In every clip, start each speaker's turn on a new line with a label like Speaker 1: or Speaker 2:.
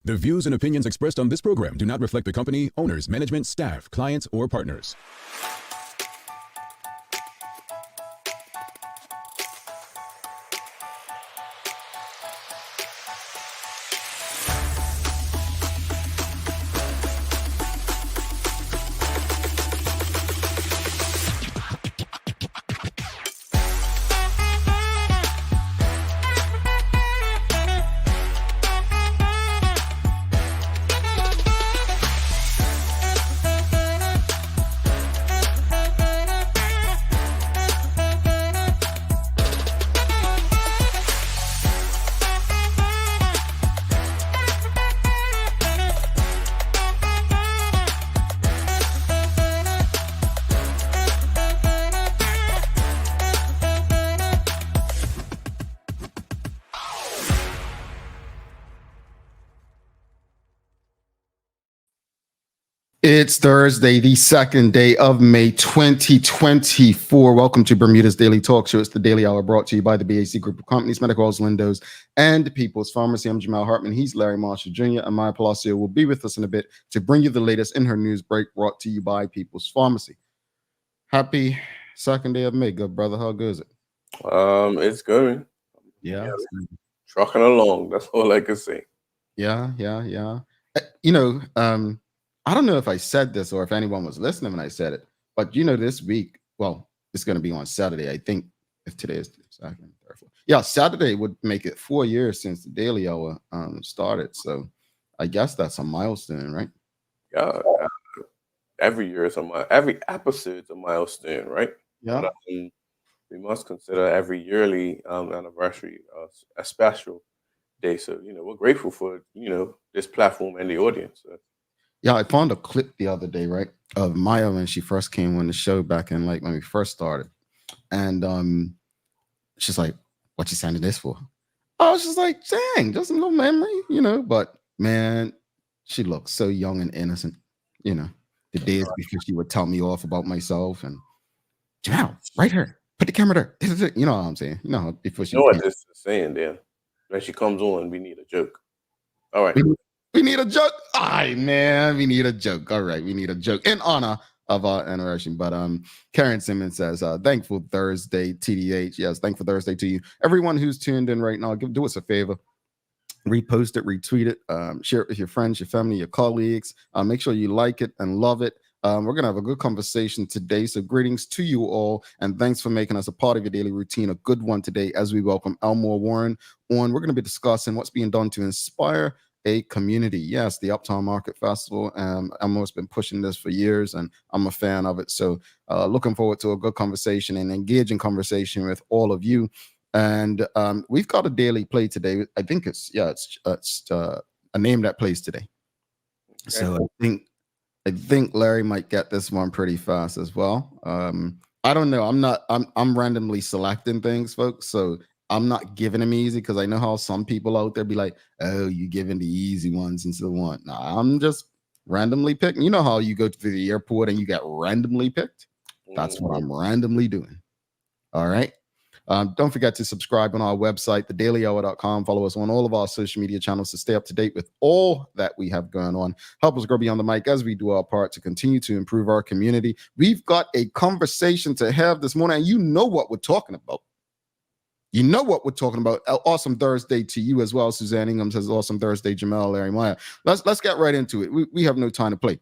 Speaker 1: The views and opinions expressed on this program do not reflect the company, owners, management, staff, clients, or partners.
Speaker 2: It's Thursday, the second day of May 2024. Welcome to Bermuda's Daily Talk Show. It's the Daily Hour brought to you by the BAC Group of Companies, Medical Halls, Lindos, and People's Pharmacy. I'm Jamal Hartman. He's Larry Marshall Jr. And Maya Palacio will be with us in a bit to bring you the latest in her news break brought to you by People's Pharmacy. Happy second day of May, good brother. How good is it?
Speaker 3: It's going.
Speaker 2: Yeah.
Speaker 3: Trucking along. That's all I can say.
Speaker 2: Yeah. I don't know if I said this or if anyone was listening when I said it, but this week, well, it's going to be on Saturday. I think if today is the second, third, fourth. Yeah, Saturday would make it 4 years since the Daily Hour started. So I guess that's a milestone, right?
Speaker 3: Yeah. Every year is every episode is a milestone, right?
Speaker 2: Yeah.
Speaker 3: But, we must consider every yearly anniversary a special day. So, we're grateful for, this platform and the audience. So.
Speaker 2: Yeah, I found a clip the other day, right, of Maya when she first came on the show back in like when we first started. And she's like, what you sending this for? I was just like, dang, just a little memory, but man, she looks so young and innocent, the days before she would tell me off about myself and Jamal, right here, put the camera there. You know what I'm saying? Before she
Speaker 3: what this is saying there. When she comes on, we need a joke. All right.
Speaker 2: We need a joke. We need a joke. All right, we need a joke in honor of our anniversary. But Karen Simmons says, thankful Thursday, TDH. Yes, thankful Thursday to you. Everyone who's tuned in right now, do us a favor. Repost it, retweet it, share it with your friends, your family, your colleagues. Make sure you like it and love it. We're going to have a good conversation today. So greetings to you all. And thanks for making us a part of your daily routine. A good one today as we welcome Elmore Warren on. We're going to be discussing what's being done to inspire a community. Yes, the Uptown Market Festival. Elmore's been pushing this for years, and I'm a fan of it. So looking forward to a good conversation and engaging conversation with all of you. And we've got a daily play today. I think it's a name that plays today. Okay. So I think Larry might get this one pretty fast as well. I don't know. I'm randomly selecting things, folks. So I'm not giving them easy because I know how some people out there be like, oh, you giving the easy ones and so on. No, I'm just randomly picking. You know how you go to the airport and you get randomly picked? That's what I'm randomly doing. All right. Don't forget to subscribe on our website, thedailyhour.com. Follow us on all of our social media channels to stay up to date with all that we have going on. Help us grow beyond the mic as we do our part to continue to improve our community. We've got a conversation to have this morning, and you know what we're talking about. You know what we're talking about. Awesome Thursday to you as well. Suzanne Ingham says, awesome Thursday, Jamal, Larry Maya. Let's get right into it. We have no time to play.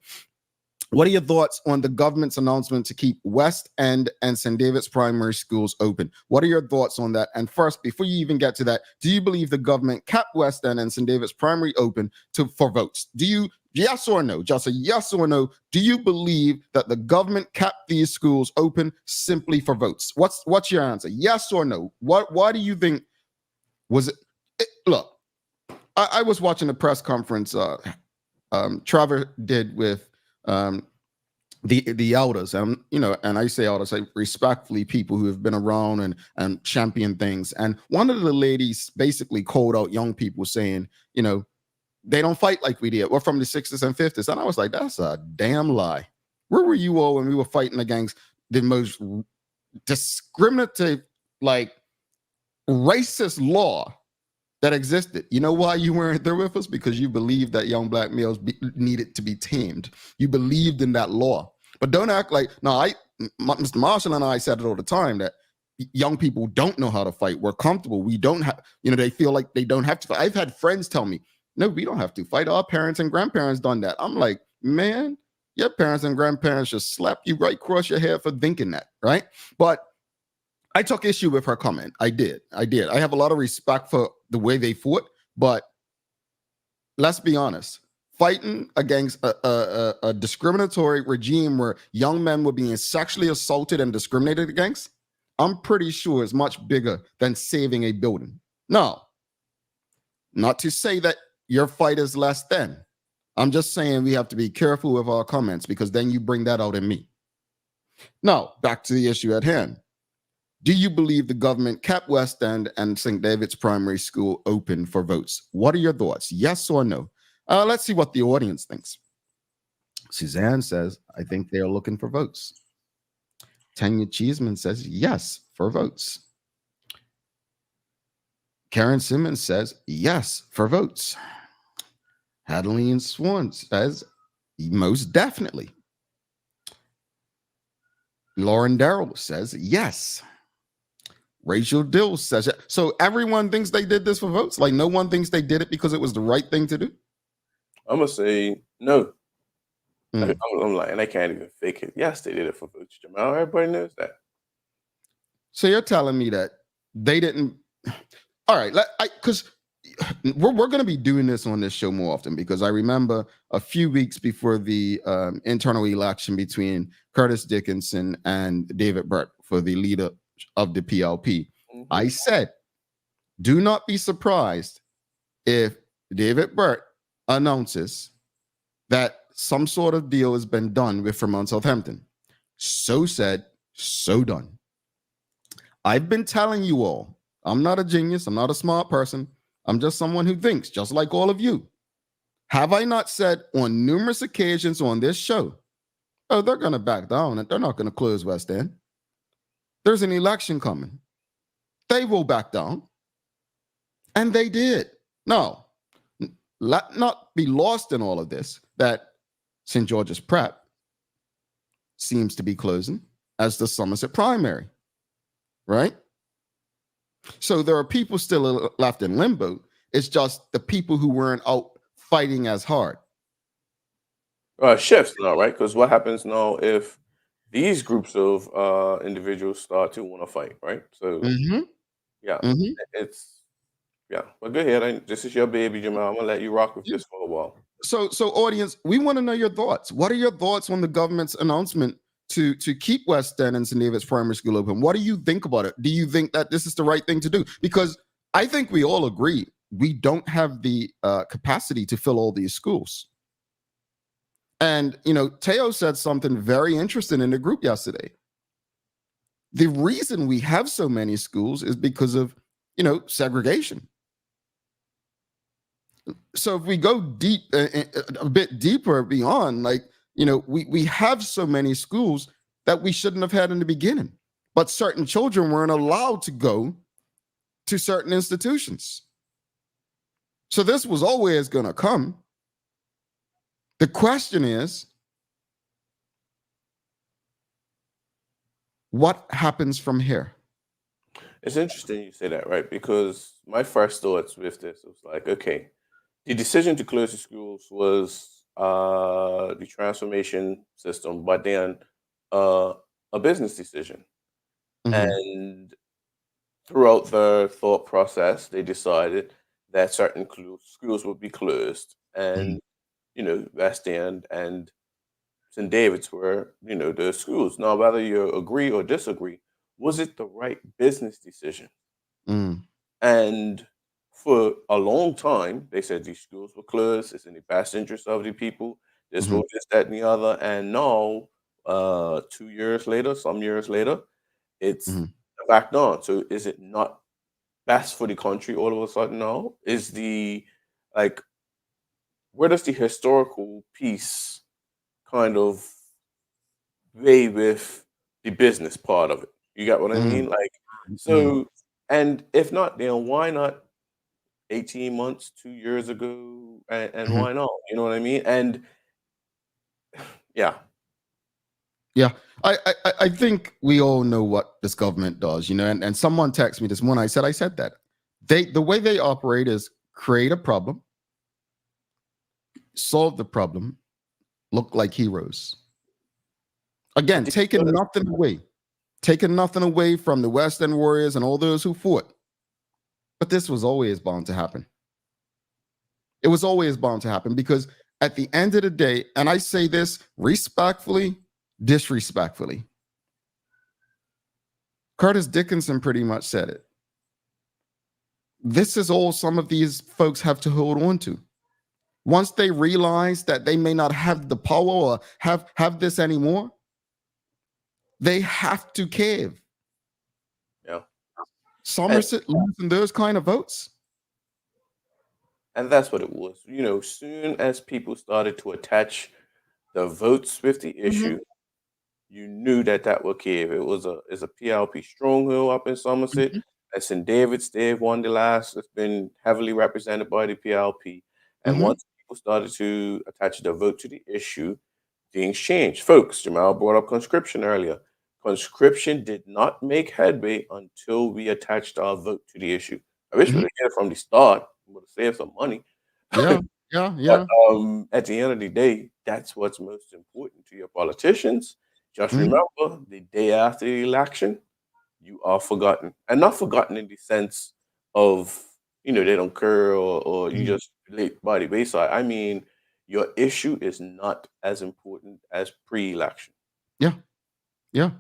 Speaker 2: What are your thoughts on the government's announcement to keep West End and St. David's primary schools open? What are your thoughts on that? And first, before you even get to that, do you believe the government kept West End and St. David's primary open for votes? Do you, yes or no, just a yes or no, do you believe that the government kept these schools open simply for votes? What's your answer? Yes or no? Why do you think, was it look, I was watching a press conference Trevor did with the elders, and and I say elders, I respectfully people who have been around and champion things. And one of the ladies basically called out young people saying, they don't fight like we did. We're from the 60s and 50s. And I was like, that's a damn lie. Where were you all when we were fighting against the most discriminative, like racist law that existed. You know why you weren't there with us? Because you believed that young black males needed to be tamed. You believed in that law. But don't act like, no, Mr. Marshall and I said it all the time that young people don't know how to fight. We're comfortable. We don't have, they feel like they don't have to fight. I've had friends tell me, no, we don't have to fight. Our parents and grandparents done that. I'm like, man, your parents and grandparents just slapped you right across your head for thinking that, right? But I took issue with her comment. I did. I have a lot of respect for the way they fought, but let's be honest. Fighting against a discriminatory regime where young men were being sexually assaulted and discriminated against, I'm pretty sure is much bigger than saving a building. No, not to say that your fight is less than. I'm just saying we have to be careful with our comments because then you bring that out in me. Now, back to the issue at hand. Do you believe the government kept West End and St. David's Primary School open for votes? What are your thoughts? Yes or no? Let's see what the audience thinks. Suzanne says, I think they are looking for votes. Tanya Cheeseman says, yes, for votes. Karen Simmons says, yes, for votes. Adeline Swan says, most definitely. Lauren Darrell says, yes. Rachel Dill says it. So everyone thinks they did this for votes? Like no one thinks they did it because it was the right thing to do?
Speaker 3: I'm going to say no. I'm lying. I can't even fake it. Yes, they did it for votes, Jamal. Everybody knows that.
Speaker 2: So you're telling me that they didn't. All right, because we're going to be doing this on this show more often because I remember a few weeks before the internal election between Curtis Dickinson and David Burt for the leader of the PLP, I said, do not be surprised if David Burt announces that some sort of deal has been done with Vermont Southampton. So said, so done. I've been telling you all, I'm not a genius. I'm not a smart person. I'm just someone who thinks, just like all of you. Have I not said on numerous occasions on this show, oh, they're going to back down and they're not going to close West End. There's an election coming. They will back down. And they did. Now, let not be lost in all of this that St. George's Prep seems to be closing as the Somerset primary, right? So there are people still left in limbo. It's just the people who weren't out fighting as hard.
Speaker 3: Shifts now, right? Because what happens now if these groups of individuals start to want to fight, right? So, it's Well, go ahead. This is your baby, Jamal. I'm gonna let you rock with this for a while.
Speaker 2: So audience, we want to know your thoughts. What are your thoughts on the government's announcement to keep West End and St. David's Primary School open? What do you think about it? Do you think that this is the right thing to do? Because I think we all agree we don't have the capacity to fill all these schools. And, Teo said something very interesting in the group yesterday. The reason we have so many schools is because of, segregation. So if we go deep, a bit deeper beyond, we have so many schools that we shouldn't have had in the beginning, but certain children weren't allowed to go to certain institutions. So this was always going to come. The question is, what happens from here?
Speaker 3: It's interesting you say that, right? Because my first thoughts with this was like, okay, the decision to close the schools was the transformation system, but then a business decision. And throughout the thought process, they decided that certain schools would be closed, and West End and St. David's were, the schools. Now, whether you agree or disagree, was it the right business decision? And for a long time, they said these schools were closed. It's in the best interest of the people. This, this, that, and the other. And now, 2 years later, some years later, it's back on. So is it not best for the country all of a sudden now? Is where does the historical piece kind of weigh with the business part of it? You got what I mean? So, and if not, then why not 18 months, 2 years ago, and
Speaker 2: Mhm.
Speaker 3: why not? You know what I mean? And yeah,
Speaker 2: Yeah, I think we all know what this government does, and someone texted me this morning. I said that the way they operate is create a problem, solve the problem, look like heroes.
Speaker 3: but
Speaker 2: Again,
Speaker 3: to be honest,
Speaker 2: taking nothing away from the West End Warriors and all those who fought. But this was always bound to happen. It was always bound to happen because at the end of the day, and I say this respectfully, disrespectfully, Curtis Dickinson pretty much said it. This is all some of these folks have to hold on to. Once they realize that they may not have the power or have this anymore, they have to cave.
Speaker 3: yeah, and
Speaker 2: Somerset losing those kind of votes.
Speaker 3: and that's what it was. You know, soon as people started to attach the votes with the
Speaker 2: Mhm,
Speaker 3: issue, you knew that that would cave. It was a PLP stronghold up in Somerset.
Speaker 2: mhm,
Speaker 3: And St. David's they've won the last. It's been heavily represented by the PLP. And
Speaker 2: mhm,
Speaker 3: once people started to attach their vote to the issue, things changed. Folks, Jamal brought up conscription earlier. Conscription did not make headway until we attached our vote to the issue. I wish
Speaker 2: mhm.
Speaker 3: we'd have hit it from the start. Would have saved some money.
Speaker 2: Yeah, yeah,
Speaker 3: But
Speaker 2: yeah.
Speaker 3: at the end of the day, that's what's most important to your politicians. Just
Speaker 2: Mhm,
Speaker 3: remember, the day after the election, you are forgotten, and not forgotten in the sense of they don't care or you
Speaker 2: mhm.
Speaker 3: just late by the wayside. I mean, your issue is not as important as pre-election.
Speaker 2: Yeah, yeah.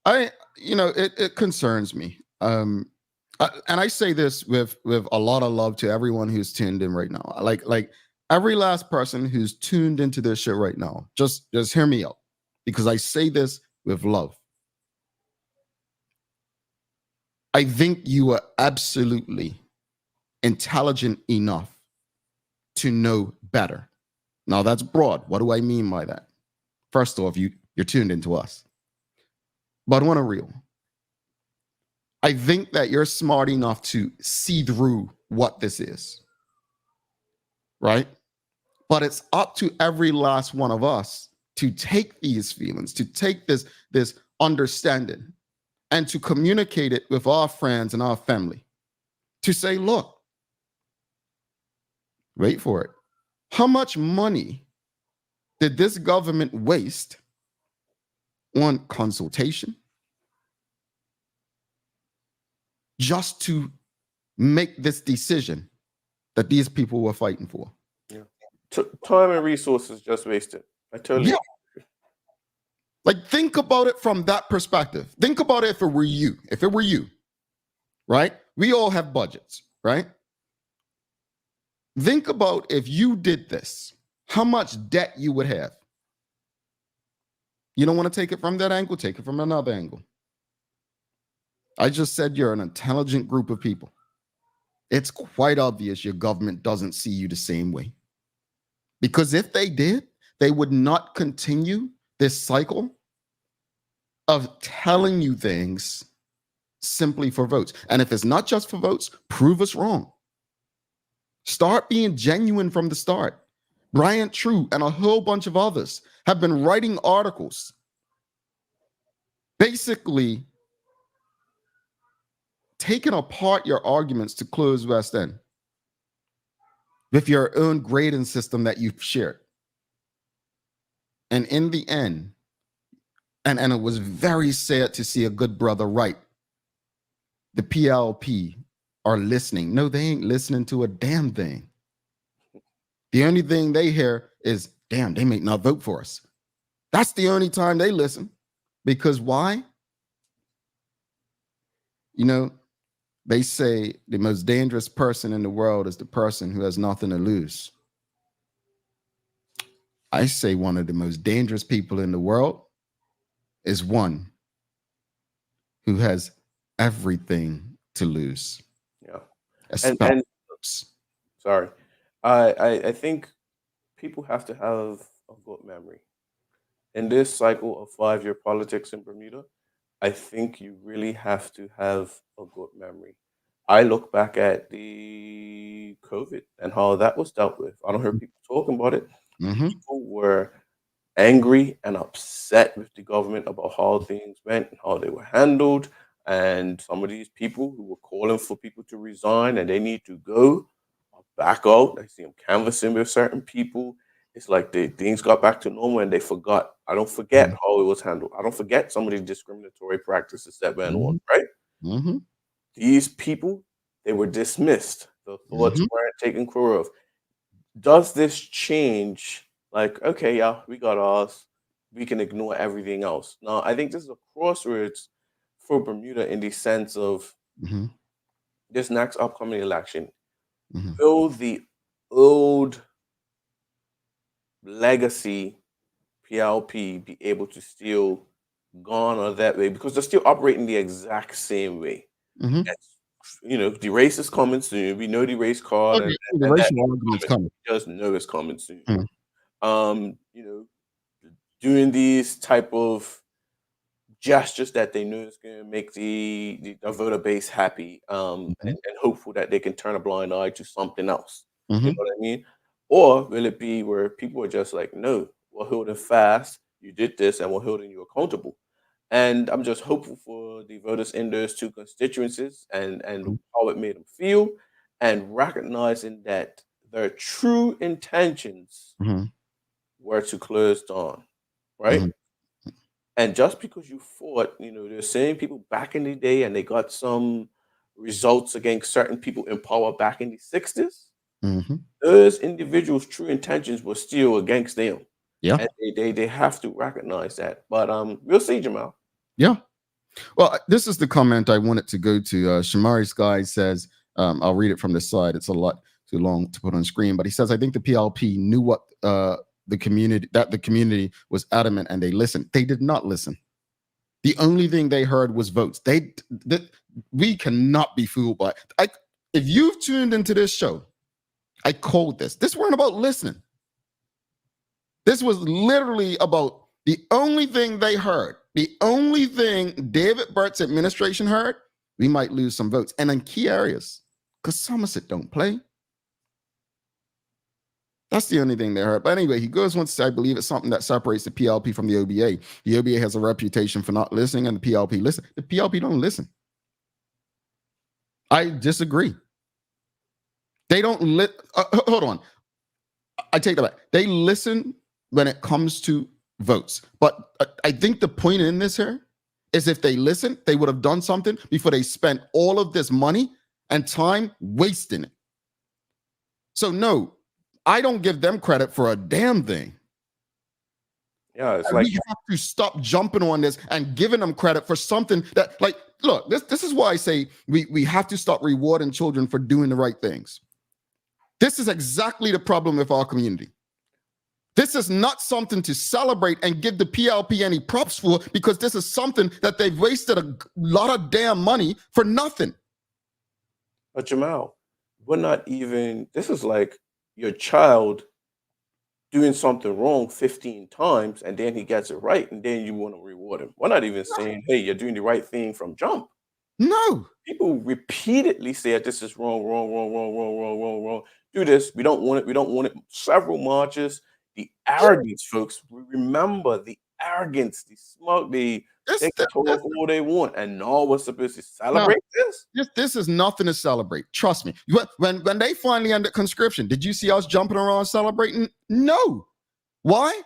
Speaker 2: It concerns me. And I say this with a lot of love to everyone who's tuned in right now. Like every last person who's tuned into this shit right now. Just hear me out, because I say this with love. I think you are absolutely intelligent enough to know better. Now that's broad. What do I mean by that? First off, you're tuned into us, but on a real, I think that you're smart enough to see through what this is, right? But it's up to every last one of us to take these feelings, to take this understanding, and to communicate it with our friends and our family. To say, look, wait for it. How much money did this government waste on consultation just to make this decision that these people were fighting for?
Speaker 3: Yeah, time and resources just wasted. I totally
Speaker 2: Yeah.
Speaker 3: agree.
Speaker 2: Like, think about it from that perspective. Think about it if it were you. If it were you, right? We all have budgets, right? Think about if you did this, how much debt you would have. You don't want to take it from that angle, take it from another angle. I just said you're an intelligent group of people. It's quite obvious your government doesn't see you the same way. Because if they did, they would not continue this cycle of telling you things simply for votes. And if it's not just for votes, prove us wrong. Start being genuine from the start. Brian True and a whole bunch of others have been writing articles basically taking apart your arguments to close West End with your own grading system that you've shared. And in the end, and it was very sad to see a good brother write, the PLP are listening. No, they ain't listening to a damn thing. The only thing they hear is, damn, they may not vote for us. That's the only time they listen. Because why? You know, they say the most dangerous person in the world is the person who has nothing to lose. I say one of the most dangerous people in the world is one who has everything to lose,
Speaker 3: Yeah,
Speaker 2: especially.
Speaker 3: and sorry, I think people have to have a good memory in this cycle of 5 year politics in Bermuda. I think you really have to have a good memory. I look back at the COVID and how that was dealt with. I don't hear people talking about it.
Speaker 2: Mm-hmm.
Speaker 3: People were angry and upset with the government about how things went and how they were handled. And some of these people who were calling for people to resign and they need to go or back out. I see them canvassing with certain people. It's like things got back to normal and they forgot. I don't forget how it was handled. I don't forget some of the discriminatory practices that went on, right?
Speaker 2: Mm-hmm.
Speaker 3: These people, they were dismissed. The thoughts
Speaker 2: Mm-hmm.
Speaker 3: weren't taken care of. Does this change? Like, okay, yeah, we got ours. We can ignore everything else. Now, I think this is a crossroads for Bermuda in the sense of
Speaker 2: Mm-hmm.
Speaker 3: this next upcoming election.
Speaker 2: Mm-hmm.
Speaker 3: Will the old legacy PLP be able to still garner that way? Because they're still operating the exact same way.
Speaker 2: Mm-hmm.
Speaker 3: The race is coming soon. We know the race card,
Speaker 2: Okay,
Speaker 3: and
Speaker 2: the
Speaker 3: that
Speaker 2: racial
Speaker 3: is
Speaker 2: argument's
Speaker 3: coming.
Speaker 2: coming.
Speaker 3: We just know it's coming soon.
Speaker 2: Mm.
Speaker 3: Doing these type of gestures that they know is going to make the voter base happy,
Speaker 2: Mm-hmm.
Speaker 3: and hopeful that they can turn a blind eye to something else.
Speaker 2: Mm-hmm.
Speaker 3: You know what I mean? Or will it be where people are just like, no, we're holding fast. You did this, and we're holding you accountable. And I'm just hopeful for the voters in those two constituencies and how it made them feel, and recognizing that their true intentions
Speaker 2: Mm-hmm.
Speaker 3: were to close down, right?
Speaker 2: Mm-hmm.
Speaker 3: And just because you fought, they're saying people back in the day and they got some results against certain people in power back in the 60s,
Speaker 2: Mm-hmm.
Speaker 3: those individuals' true intentions were still against them.
Speaker 2: Yeah.
Speaker 3: And they have to recognize that. But we'll see, Jamal.
Speaker 2: Yeah. Well, this is the comment I wanted to go to. Shamari Sky says, I'll read it from the side. It's a lot too long to put on screen, but he says, I think the PLP knew what the community was adamant and they listened. They did not listen. The only thing they heard was votes. We cannot be fooled by it. If you've tuned into this show, I called this. This weren't about listening. This was literally about the only thing they heard, the only thing David Burt's administration heard, we might lose some votes. And in key areas, because Somerset don't play. That's the only thing they heard. But anyway, he goes on to say, I believe it's something that separates the PLP from the OBA. The OBA has a reputation for not listening, and the PLP listen. The PLP don't listen. I disagree. They don't hold on. I take that back. They listen when it comes to votes. But I think the point in this here is if they listened, they would have done something before they spent all of this money and time wasting it. So no, I don't give them credit for a damn thing.
Speaker 3: Yeah, it's
Speaker 2: We have to stop jumping on this and giving them credit for something that, like, look, this is why I say we have to stop rewarding children for doing the right things. This is exactly the problem with our community. This is not something to celebrate and give the PLP any props for, because this is something that they've wasted a lot of damn money for nothing.
Speaker 3: But Jamal, this is like your child doing something wrong 15 times and then he gets it right and then you want to reward him. We're not even saying, hey, you're doing the right thing from jump.
Speaker 2: No.
Speaker 3: People repeatedly say this is wrong, wrong, wrong, wrong, wrong, wrong, wrong, wrong. Do this. We don't want it. We don't want it. Several marches. The arrogance, folks. We remember the arrogance, the smug, they can talk all they want. And now we're supposed to celebrate this?
Speaker 2: This is nothing to celebrate. Trust me. When they finally ended conscription, did you see us jumping around celebrating? No. Why?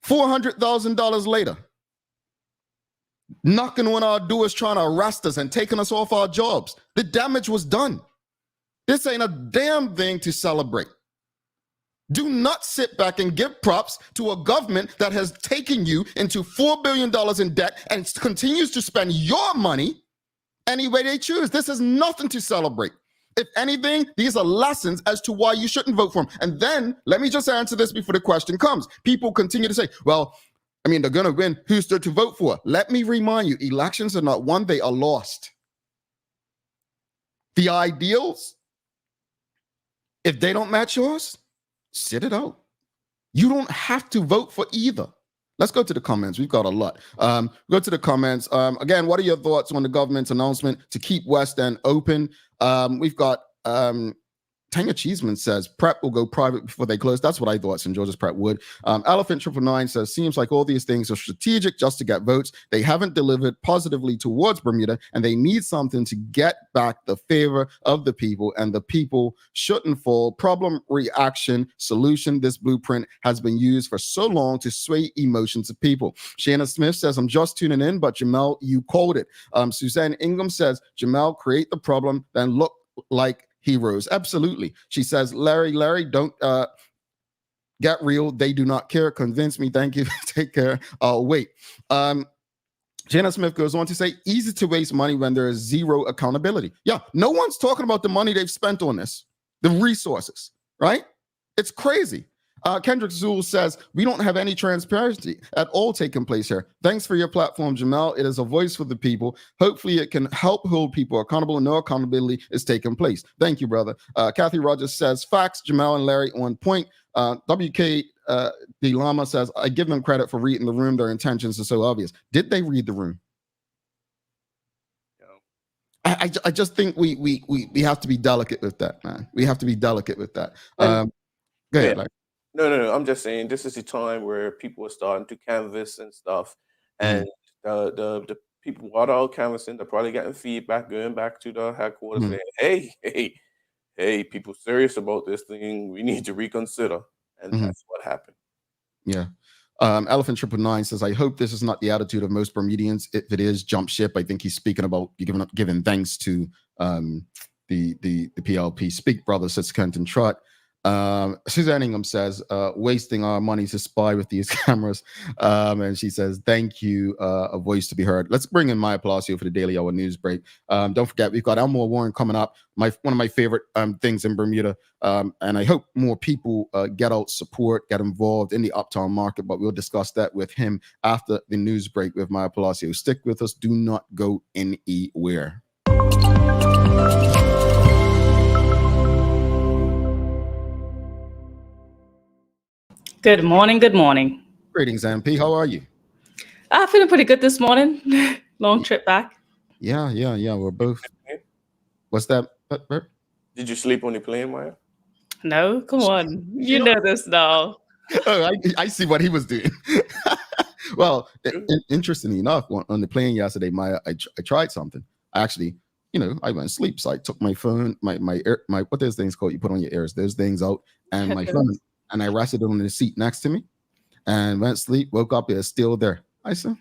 Speaker 2: $400,000 later. Knocking on our doors, trying to arrest us and taking us off our jobs. The damage was done. This ain't a damn thing to celebrate. Do not sit back and give props to a government that has taken you into $4 billion in debt and continues to spend your money any way they choose. This is nothing to celebrate. If anything, these are lessons as to why you shouldn't vote for them. And then, let me just answer this before the question comes. People continue to say, well, I mean, they're going to win. Who's there to vote for? Let me remind you, elections are not won, they are lost. The ideals, if they don't match yours, sit it out. You don't have to vote for either. Let's go to the comments. We've got a lot. Go to the comments. Again, what are your thoughts on the government's announcement to keep West End open? We've got Tanya Cheeseman says prep will go private before they close. That's what I thought St. George's Prep would. Elephant 999 says seems like all these things are strategic just to get votes. They haven't delivered positively towards Bermuda, and they need something to get back the favor of the people, and the people shouldn't fall. Problem, reaction, solution. This blueprint has been used for so long to sway emotions of people. Shanna Smith says, I'm just tuning in, but Jamel, you called it. Suzanne Ingham says, Jamel, create the problem, then look like heroes. Absolutely. She says, Larry, don't get real. They do not care. Convince me. Thank you. Take care. I'll wait. Jana Smith goes on to say, easy to waste money when there is zero accountability. Yeah, no one's talking about the money they've spent on this, the resources, right? It's crazy. Kendrick Zool says, we don't have any transparency at all taking place here. Thanks for your platform, Jamel. It is a voice for the people. Hopefully it can help hold people accountable. No accountability is taking place. Thank you, brother. Kathy Rogers says, facts, Jamel and Larry on point. WK D. Lama says, I give them credit for reading the room. Their intentions are so obvious. Did they read the room? I just think we have to be delicate with that, man. We have to be delicate with that. Go ahead, Larry.
Speaker 3: No. I'm just saying this is the time where people are starting to canvas and stuff, and the people what are canvassing, they're probably getting feedback, going back to the headquarters, saying, hey, people serious about this thing. We need to reconsider, and that's what happened.
Speaker 2: Yeah. Elephant 999 says, I hope this is not the attitude of most Bermudians. If it is, jump ship. I think he's speaking about giving thanks to the PLP. Speak, brother, says Kenton Trott. Suzanne Ingham says, wasting our money to spy with these cameras. And she says, thank you, a voice to be heard. Let's bring in Maya Palacio for the Daily Hour news break. Don't forget, we've got Elmore Warren coming up, one of my favorite things in Bermuda. And I hope more people get out, support, get involved in the uptown market, but we'll discuss that with him after the news break with Maya Palacio. Stick with us. Do not go anywhere.
Speaker 4: Good morning. Good morning.
Speaker 2: Greetings, MP. How are you?
Speaker 4: Feeling pretty good this morning. Long trip back.
Speaker 2: Yeah. We're both. What's that?
Speaker 3: Did you sleep on the plane, Maya?
Speaker 4: No, come on. You know this now.
Speaker 2: Oh, I see what he was doing. Well, interestingly enough, on the plane yesterday, Maya, I tried something. Actually, I went to sleep, so I took my phone, my what those things called? You put on your ears. Those things out, and my phone. And I rested on the seat next to me and went to sleep, woke up, it's still there. I said,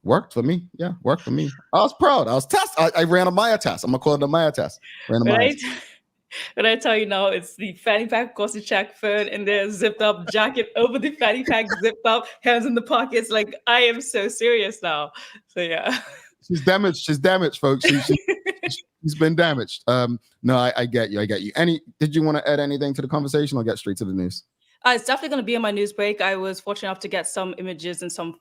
Speaker 2: worked for me. Yeah, worked for me. I was proud. I was tested. I ran a Maya test. I'm going to call it a Maya test.
Speaker 4: But I tell you now, it's the fanny pack, course to check phone in there, zipped up jacket over the fanny pack, zipped up, hands in the pockets. Like, I am so serious now. So, yeah.
Speaker 2: She's damaged, folks. She's been damaged. No, I get you. Did you want to add anything to the conversation or get straight to the news?
Speaker 4: It's definitely going to be in my news break. I was fortunate enough to get some images and some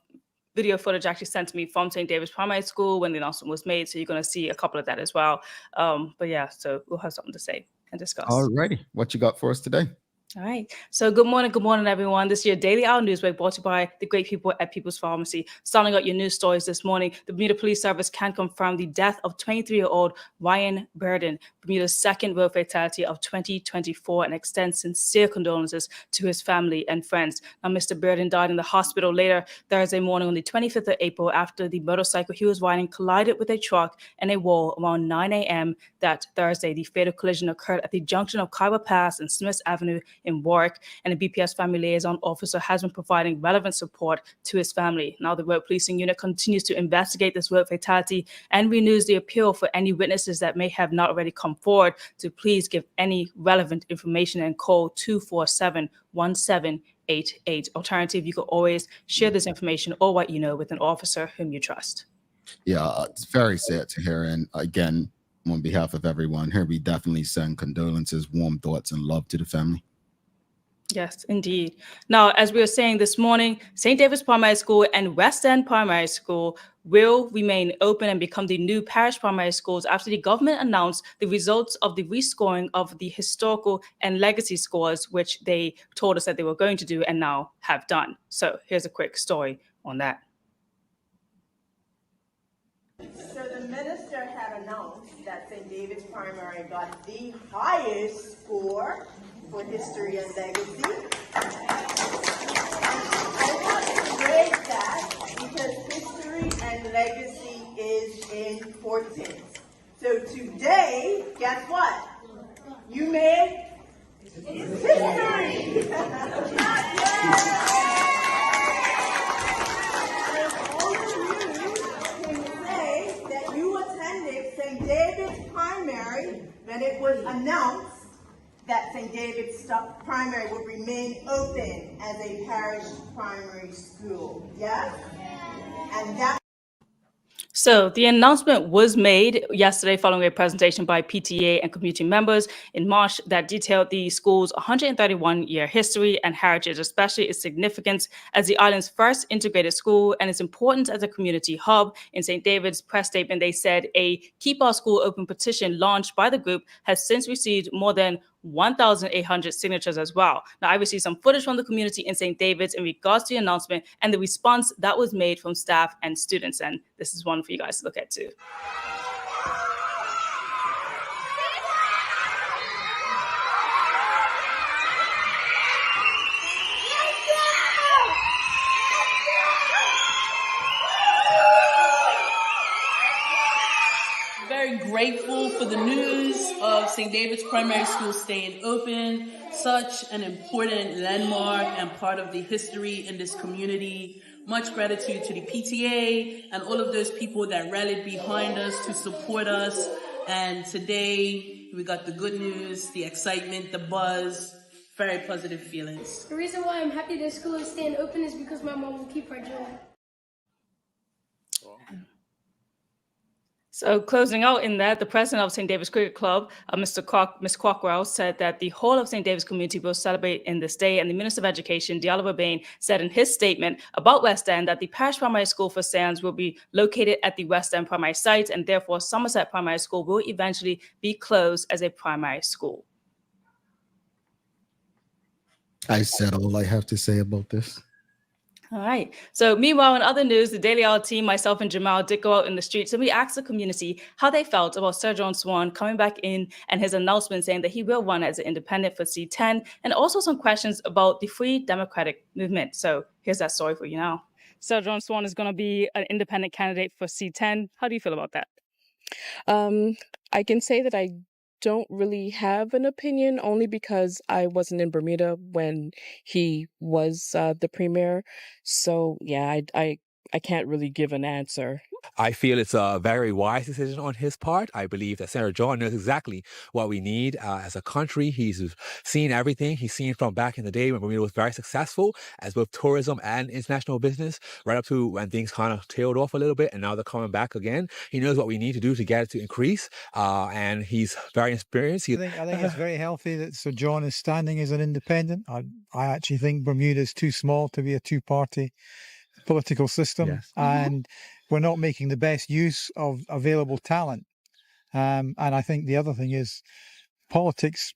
Speaker 4: video footage actually sent to me from St. David's Primary School when the announcement was made. So you're going to see a couple of that as well. But yeah, so we'll have something to say and discuss.
Speaker 2: All righty. What you got for us today?
Speaker 4: All right. So good morning, everyone. This is your Daily Hour Newsbreak brought to you by the great people at People's Pharmacy. Starting out your news stories this morning, the Bermuda Police Service can confirm the death of 23-year-old Ryan Burden, Bermuda's second road fatality of 2024, and extends sincere condolences to his family and friends. Now, Mr. Burden died in the hospital later Thursday morning on the 25th of April after the motorcycle he was riding collided with a truck and a wall around 9 a.m. that Thursday. The fatal collision occurred at the junction of Kaiwa Pass and Smith Avenue in Warwick, and the BPS family liaison officer has been providing relevant support to his family. Now, the road policing unit continues to investigate this road fatality and renews the appeal for any witnesses that may have not already come forward to please give any relevant information and call 247-1788. Alternative, you can always share this information or what you know with an officer whom you trust.
Speaker 2: Yeah, it's very sad to hear. And again, on behalf of everyone here, we definitely send condolences, warm thoughts, and love to the family.
Speaker 4: Yes, indeed. Now, as we were saying this morning, St. David's Primary School and West End Primary School will remain open and become the new parish primary schools after the government announced the results of the rescoring of the historical and legacy scores, which they told us that they were going to do and now have done. So here's a quick story on that.
Speaker 5: So the minister had announced that that St. David's Primary got the highest score for history and legacy. I want to raise that because history and legacy is important. So today, guess what? You made history! And all of you can say that you attended St. David's Primary when it was announced that St. David's Primary would remain open as a parish primary school. Yes? And that.
Speaker 4: So the announcement was made yesterday following a presentation by PTA and community members in March that detailed the school's 131-year history and heritage, especially its significance as the island's first integrated school and its importance as a community hub. In St. David's press statement, they said a Keep Our School Open petition launched by the group has since received more than 1,800 signatures as well. Now, I received some footage from the community in St. David's in regards to the announcement and the response that was made from staff and students. And this is one for you guys to look at too.
Speaker 6: Very grateful for the news of St. David's Primary School staying open, such an important landmark and part of the history in this community. Much gratitude to the PTA and all of those people that rallied behind us to support us. And today we got the good news, the excitement, the buzz, very positive feelings.
Speaker 7: The reason why I'm happy this school is staying open is because my mom will keep her joy.
Speaker 4: So closing out in that, the president of St. David's Cricket Club, Ms. Cockrell, said that the whole of St. David's community will celebrate in this day. And the Minister of Education, Diallo Bain, said in his statement about West End that the parish primary school for Sands will be located at the West End primary site, and therefore Somerset Primary School will eventually be closed as a primary school.
Speaker 2: I said all I have to say about this.
Speaker 4: All right. So meanwhile, in other news, the Daily Hour team, myself and Jamal, did go out in the streets and we asked the community how they felt about Sir John Swan coming back in and his announcement saying that he will run as an independent for C10, and also some questions about the Free Democratic Movement. So here's that story for you now. Sir John Swan is going to be an independent candidate for C10. How do you feel about that?
Speaker 8: I can say that I don't really have an opinion, only because I wasn't in Bermuda when he was the premier. So yeah, I can't really give an answer.
Speaker 9: I feel it's a very wise decision on his part. I believe that Senator John knows exactly what we need as a country. He's seen everything. He's seen from back in the day when Bermuda was very successful as both tourism and international business, right up to when things kind of tailed off a little bit, and now they're coming back again. He knows what we need to do to get it to increase, and he's very experienced.
Speaker 10: I think it's very healthy that Sir John is standing as an independent. I actually think Bermuda is too small to be a two-party political system,
Speaker 9: Yes.
Speaker 10: And we're not making the best use of available talent. And I think the other thing is politics,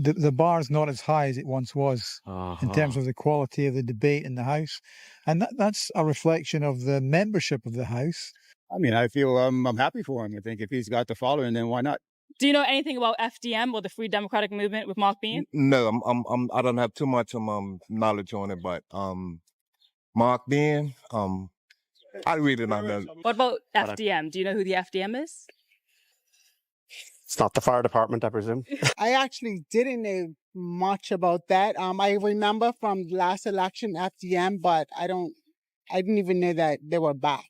Speaker 10: the bar is not as high as it once was in terms of the quality of the debate in the House. And that's a reflection of the membership of the House.
Speaker 11: I mean, I feel I'm happy for him. I think if he's got the following, then why not?
Speaker 4: Do you know anything about FDM or the Free Democratic Movement with Mark Bean?
Speaker 12: No, I don't have too much knowledge on it, but Mark Bean, I really don't know.
Speaker 4: What about FDM? Do you know who the FDM is?
Speaker 13: It's not the fire department, I presume.
Speaker 14: I actually didn't know much about that. I remember from the last election FDM, but I didn't even know that they were back.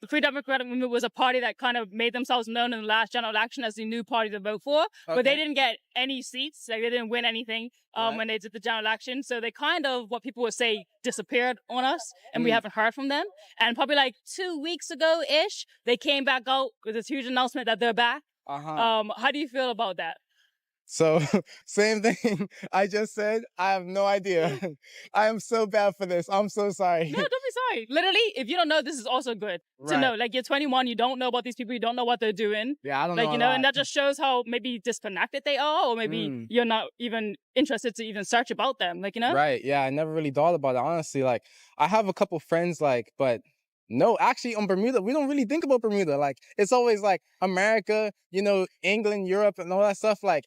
Speaker 4: The Free Democratic Movement was a party that kind of made themselves known in the last general election as the new party to vote for, but they didn't get any seats. Like, they didn't win anything when they did the general election. So they kind of, what people would say, disappeared on us, and we haven't heard from them. And probably like 2 weeks ago-ish, they came back out with this huge announcement that they're back. How do you feel about that?
Speaker 15: So, same thing I just said. I have no idea. I am so bad for this. I'm so sorry.
Speaker 4: No, don't be sorry. Literally, if you don't know, this is also good to know. Like, you're 21, you don't know about these people, you don't know what they're doing.
Speaker 15: Yeah, I don't know.
Speaker 4: Like, you know, and that just shows how maybe disconnected they are, or maybe you're not even interested to even search about them. Like, you know?
Speaker 15: Right. Yeah, I never really thought about it, honestly. Like, I have a couple friends, like, but No, actually, on Bermuda, we don't really think about Bermuda. Like, it's always like America, England, Europe, and all that stuff. Like,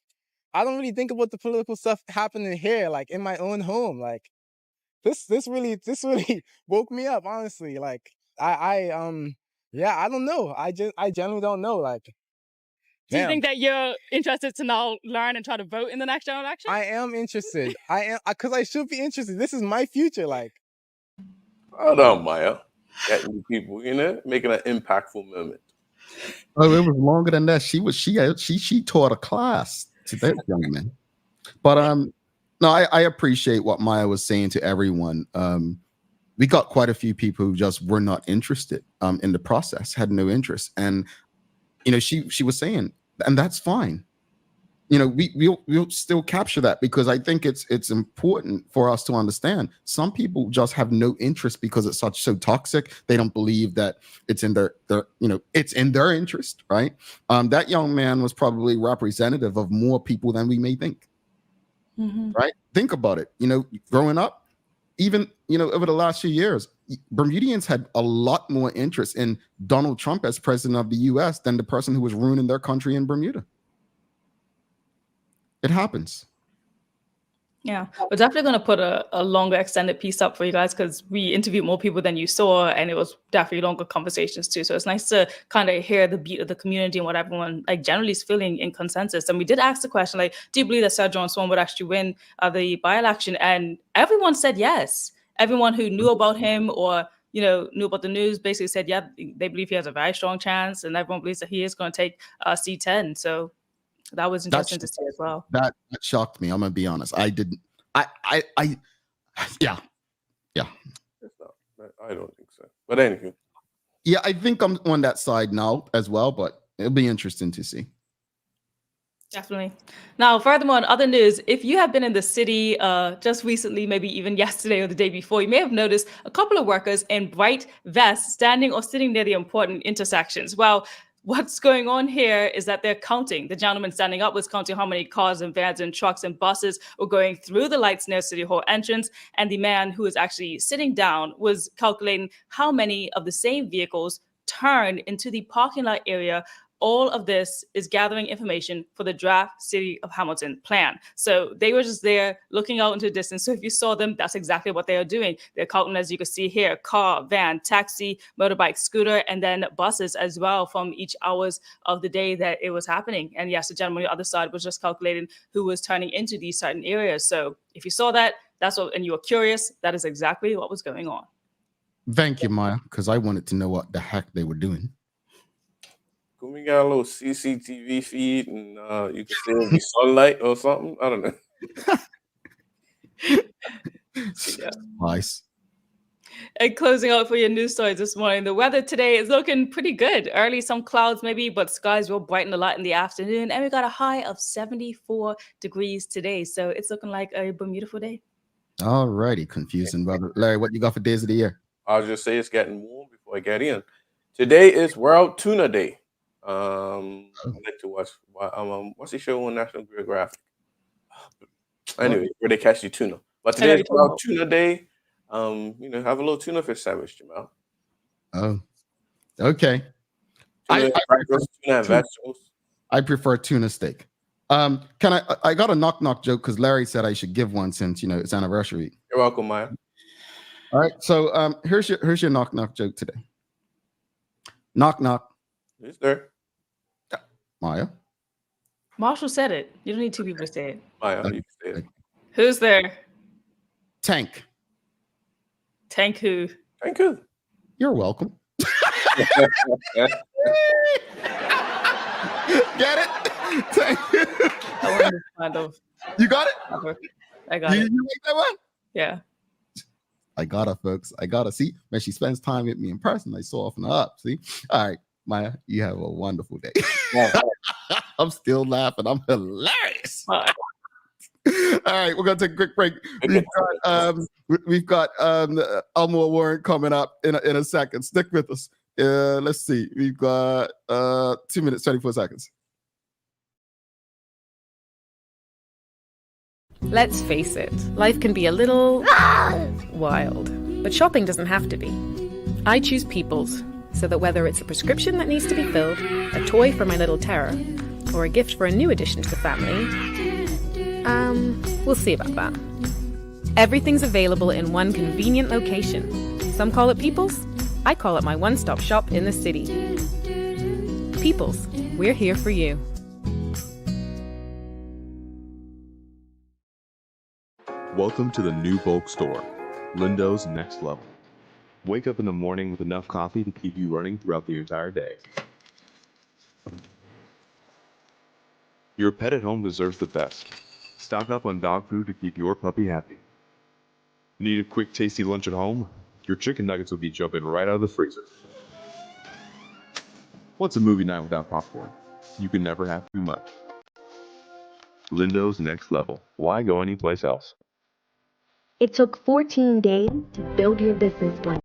Speaker 15: I don't really think about the political stuff happening here, like in my own home. Like, this really woke me up, honestly. Like, yeah, I don't know. I generally don't know. Like,
Speaker 4: Do you
Speaker 15: damn.
Speaker 4: think that you're interested to now learn and try to vote in the next general election?
Speaker 15: I am interested. I am, because I should be interested. This is my future. Like,
Speaker 3: Hold on, Maya. Getting the people, making an impactful moment.
Speaker 2: Oh, it was longer than that. She taught a class to that young man. But no, I appreciate what Maya was saying to everyone. We got quite a few people who just were not interested in the process, had no interest, and she was saying, and that's fine. We'll still capture that, because I think it's important for us to understand some people just have no interest because it's so toxic. They don't believe that it's in their it's in their interest, right? That young man was probably representative of more people than we may think.
Speaker 4: Mm-hmm.
Speaker 2: Right? Think about it. Growing up, even over the last few years, Bermudians had a lot more interest in Donald Trump as president of the US than the person who was ruining their country in Bermuda. It happens.
Speaker 4: Yeah, we're definitely going to put a longer extended piece up for you guys, because we interviewed more people than you saw, and it was definitely longer conversations too. So it's nice to kind of hear the beat of the community and what everyone generally is feeling in consensus. And we did ask the question, do you believe that Sir John Swan would actually win the by-election? And everyone said yes. Everyone who knew about him or knew about the news basically said, yeah, they believe he has a very strong chance, and everyone believes that he is going to take C10. So that was interesting to see as well.
Speaker 2: That shocked me. I'm gonna be honest. I didn't. Yeah.
Speaker 3: It's not. I don't think so. But anyway.
Speaker 2: Yeah, I think I'm on that side now as well. But it'll be interesting to see.
Speaker 4: Definitely. Now, furthermore, in other news, if you have been in the city just recently, maybe even yesterday or the day before, you may have noticed a couple of workers in bright vests standing or sitting near the important intersections. Well, what's going on here is that they're counting. The gentleman standing up was counting how many cars and vans and trucks and buses were going through the lights near City Hall entrance. And the man who was actually sitting down was calculating how many of the same vehicles turned into the parking lot area. All of this is gathering information for the draft City of Hamilton plan. So they were just there looking out into the distance. So if you saw them, that's exactly what they are doing. They're counting, as you can see here, car, van, taxi, motorbike, scooter, and then buses as well from each hours of the day that it was happening. And yes, the gentleman on the other side was just calculating who was turning into these certain areas. So if you saw that, and you were curious, that is exactly what was going on.
Speaker 2: Thank you, Maya, because I wanted to know what the heck they were doing.
Speaker 3: Can we get a little CCTV feed and you can see it be sunlight or something? I don't know.
Speaker 4: Yeah.
Speaker 2: Nice.
Speaker 4: And closing out for your news stories this morning, the weather today is looking pretty good. Early, some clouds maybe, but skies will brighten a lot in the afternoon. And we got a high of 74 degrees today. So it's looking like a beautiful day.
Speaker 2: All righty. Confusing, brother. Larry, what you got for days of the year?
Speaker 3: I'll just say it's getting warm before I get in. Today is World Tuna Day. I like to watch what's the show on National Geographic? Anyway, where they catch the tuna. But today is World Tuna Day. Have a little tuna fish sandwich, Jamal.
Speaker 2: Oh, okay.
Speaker 3: Tuna and vegetables.
Speaker 2: I prefer tuna steak. Can I got a knock joke because Larry said I should give one since it's anniversary.
Speaker 3: You're welcome, Maya.
Speaker 2: All right, so here's your knock joke today. Knock.
Speaker 3: Who's there?
Speaker 2: Maya.
Speaker 4: Marshall said it. You don't need two people to say it.
Speaker 3: Maya, you can say it.
Speaker 4: Who's there?
Speaker 2: Tank.
Speaker 4: Tank who?
Speaker 3: Tank who?
Speaker 2: You're welcome. Get it? Tank. You got it?
Speaker 4: I got it.
Speaker 2: You like that one?
Speaker 4: Yeah.
Speaker 2: I got her, folks. I got her. See, when she spends time with me in person, I soften her up. See? All right, Maya, you have a wonderful day. I'm still laughing. I'm hilarious. All right, we're gonna take a quick break. We've got Elmore Warren coming up in a second. Stick with us. Let's see. We've got 2 minutes, 24 seconds.
Speaker 16: Let's face it, life can be a little wild, but shopping doesn't have to be. I choose Peoples, so that whether it's a prescription that needs to be filled, a toy for my little terror, or a gift for a new addition to the family, we'll see about that. Everything's available in one convenient location. Some call it Peoples. I call it my one-stop shop in the city. Peoples, we're here for you.
Speaker 17: Welcome to the new bulk store, Lindo's Next Level. Wake up in the morning with enough coffee to keep you running throughout the entire day. Your pet at home deserves the best. Stock up on dog food to keep your puppy happy. Need a quick, tasty lunch at home? Your chicken nuggets will be jumping right out of the freezer. What's a movie night without popcorn? You can never have too much. Lindo's Next Level. Why go anyplace else?
Speaker 18: It took 14 days to build your business plan.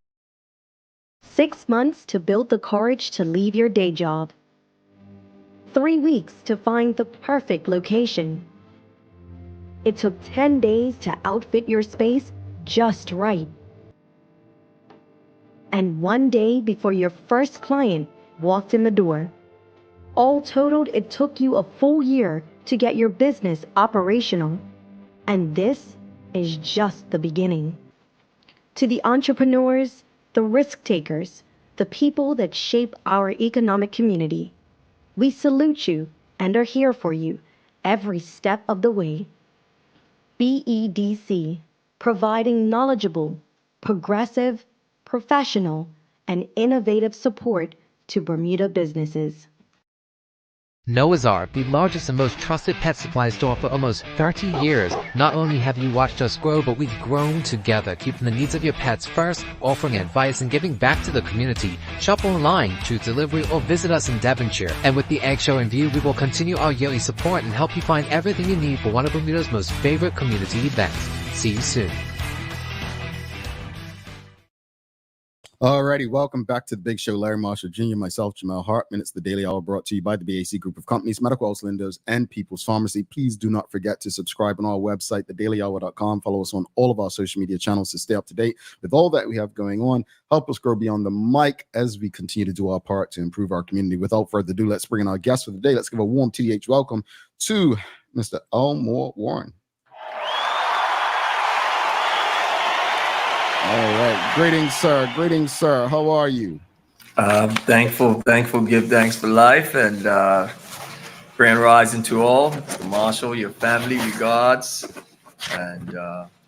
Speaker 18: 6 months to build the courage to leave your day job. 3 weeks to find the perfect location. It took 10 days to outfit your space just right. And 1 day before your first client walked in the door. All totaled, it took you a full year to get your business operational. And this is just the beginning. To the entrepreneurs, the risk takers, the people that shape our economic community, we salute you and are here for you every step of the way. BEDC, providing knowledgeable, progressive, professional, and innovative support to Bermuda businesses.
Speaker 19: Noah's Ark, the largest and most trusted pet supply store for almost 30 years. Not only have you watched us grow, but we've grown together, keeping the needs of your pets first, offering advice and giving back to the community. Shop online, choose delivery, or visit us in Devonshire. And with the Egg Show in view, we will continue our yearly support and help you find everything you need for one of Bermuda's most favorite community events. See you soon.
Speaker 2: Alrighty, welcome back to the Big Show. Larry Marshall Jr., myself, Jamel Hartman. It's the Daily Hour brought to you by the BAC Group of Companies, Medical House Lindos, and People's Pharmacy. Please do not forget to subscribe on our website, thedailyhour.com. Follow us on all of our social media channels to stay up to date with all that we have going on. Help us grow beyond the mic as we continue to do our part to improve our community. Without further ado, let's bring in our guest for the day. Let's give a warm TDH welcome to Mr. Elmore Warren. All right. Greetings, sir. Greetings, sir. How are you?
Speaker 20: Thankful, give thanks for life, and grand rising to all. Mr. Marshall, your family, regards, and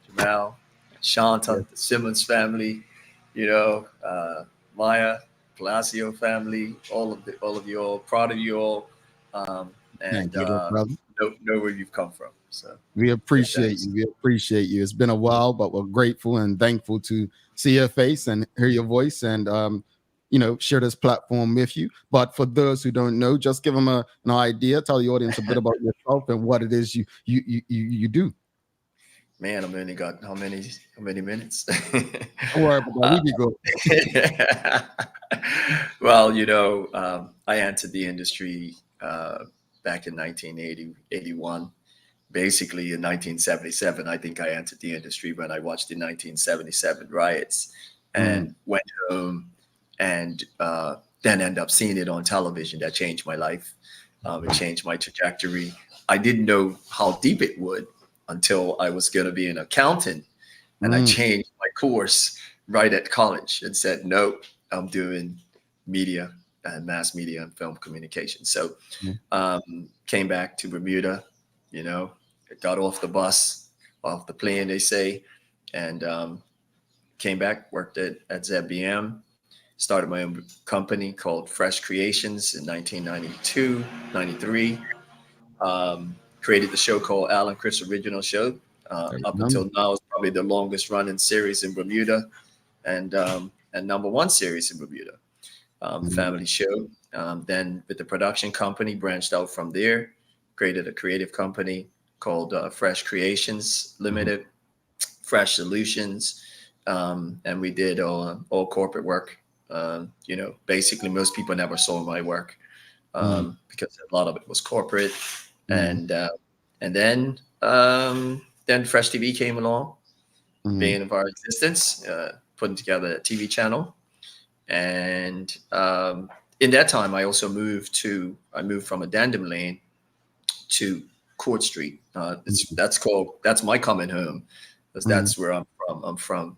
Speaker 20: Jamal, Shanta, the Simmons family, Maya, Palacio family, all of you all, proud of you all, and
Speaker 2: Thank you, brother.
Speaker 20: know where you've come from. So
Speaker 2: we appreciate you. We appreciate you. It's been a while, but we're grateful and thankful to see your face and hear your voice and share this platform with you. But for those who don't know, just give them an idea. Tell the audience a bit about yourself and what it is you do.
Speaker 20: Man, I've only got how many minutes?
Speaker 2: Don't worry about that. We can
Speaker 20: go. Well, I entered the industry back in 1981. Basically, in 1977, I think I entered the industry when I watched the 1977 riots and went home and then ended up seeing it on television. That changed my life. It changed my trajectory. I didn't know how deep it would until I was going to be an accountant. And I changed my course right at college and said, no, I'm doing media and mass media and film communication. So came back to Bermuda, got off the bus, off the plane, they say, and came back, worked at ZBM, started my own company called Fresh Creations in 1992, 93. Created the show called Alan Chris Original Show. Up until now, it's probably the longest running series in Bermuda and number one series in Bermuda. Family show. Then with the production company, branched out from there, created a creative company called Fresh Creations Limited, Fresh Solutions, and we did all corporate work. Basically most people never saw my work because a lot of it was corporate. And then Fresh TV came along, being of our existence, putting together a TV channel. And in that time, I also moved from Addendum Lane to Court Street. That's my coming home, because that's where I'm from. I'm from,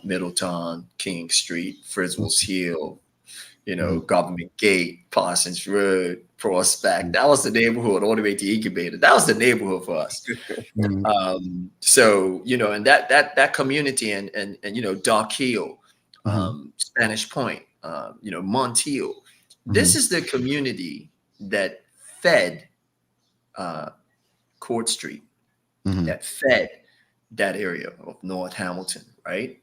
Speaker 20: Middletown, King Street, Friswell's Hill, Government Gate, Parsons Road, Prospect. That was the neighborhood all the way to Incubator. That was the neighborhood for us. So, and that community and Dark Hill, Spanish Point, Monteal. This is the community that fed Court Street, that fed that area of North Hamilton, right?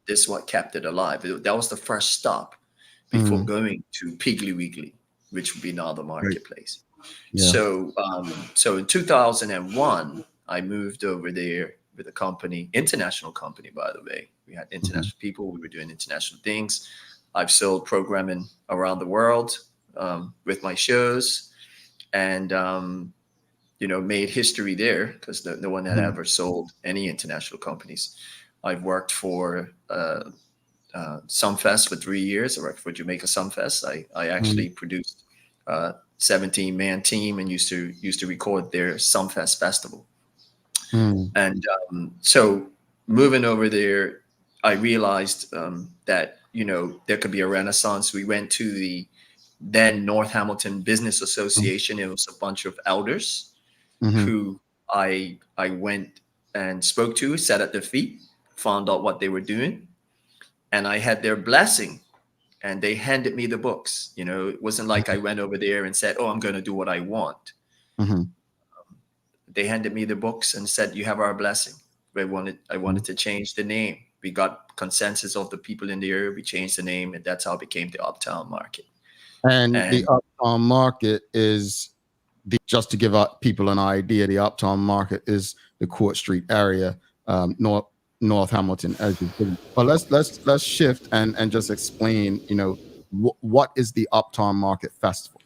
Speaker 20: This is what kept it alive. That was the first stop before going to Piggly Wiggly, which would be now the marketplace.
Speaker 2: Yeah.
Speaker 20: So in 2001, I moved over there with a company, international company, by the way. We had international people. We were doing international things. I've sold programming around the world with my shows, and made history there, because no one had ever sold any international companies. I've worked for Sumfest for 3 years. I worked for Jamaica Sumfest. I actually produced 17-man team and used to record their Sumfest festival. And so moving over there, I realized that there could be a renaissance. We went to the then North Hamilton Business Association. It was a bunch of elders who I went and spoke to, sat at their feet, found out what they were doing, and I had their blessing. And they handed me the books. It wasn't like I went over there and said, "Oh, I'm going to do what I want." They handed me the books and said, "You have our blessing." I wanted to change the name. We got consensus of the people in the area. We changed the name, and that's how it became the Uptown Market.
Speaker 2: And the Uptown Market is just to give people an idea. The Uptown Market is the Court Street area, North Hamilton, as you put it. But let's shift and just explain. What is the Uptown Market Festival?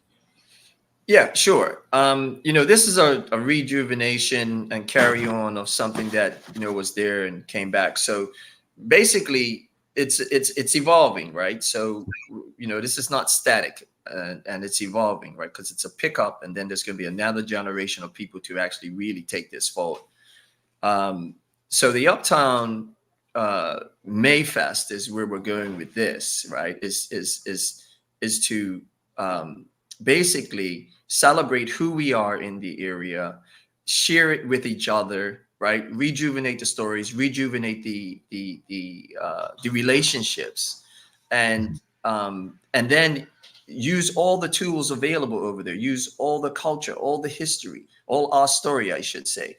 Speaker 20: Yeah, sure. This is a rejuvenation and carry on of something that was there and came back. So basically, it's evolving, right? So this is not static, and it's evolving, right? Because it's a pickup, and then there's going to be another generation of people to actually really take this forward. So the Uptown Mayfest is where we're going with this, right? Is to basically celebrate who we are in the area, share it with each other, right? Rejuvenate the stories, rejuvenate the relationships, and then use all the tools available over there. Use all the culture, all the history, all our story, I should say.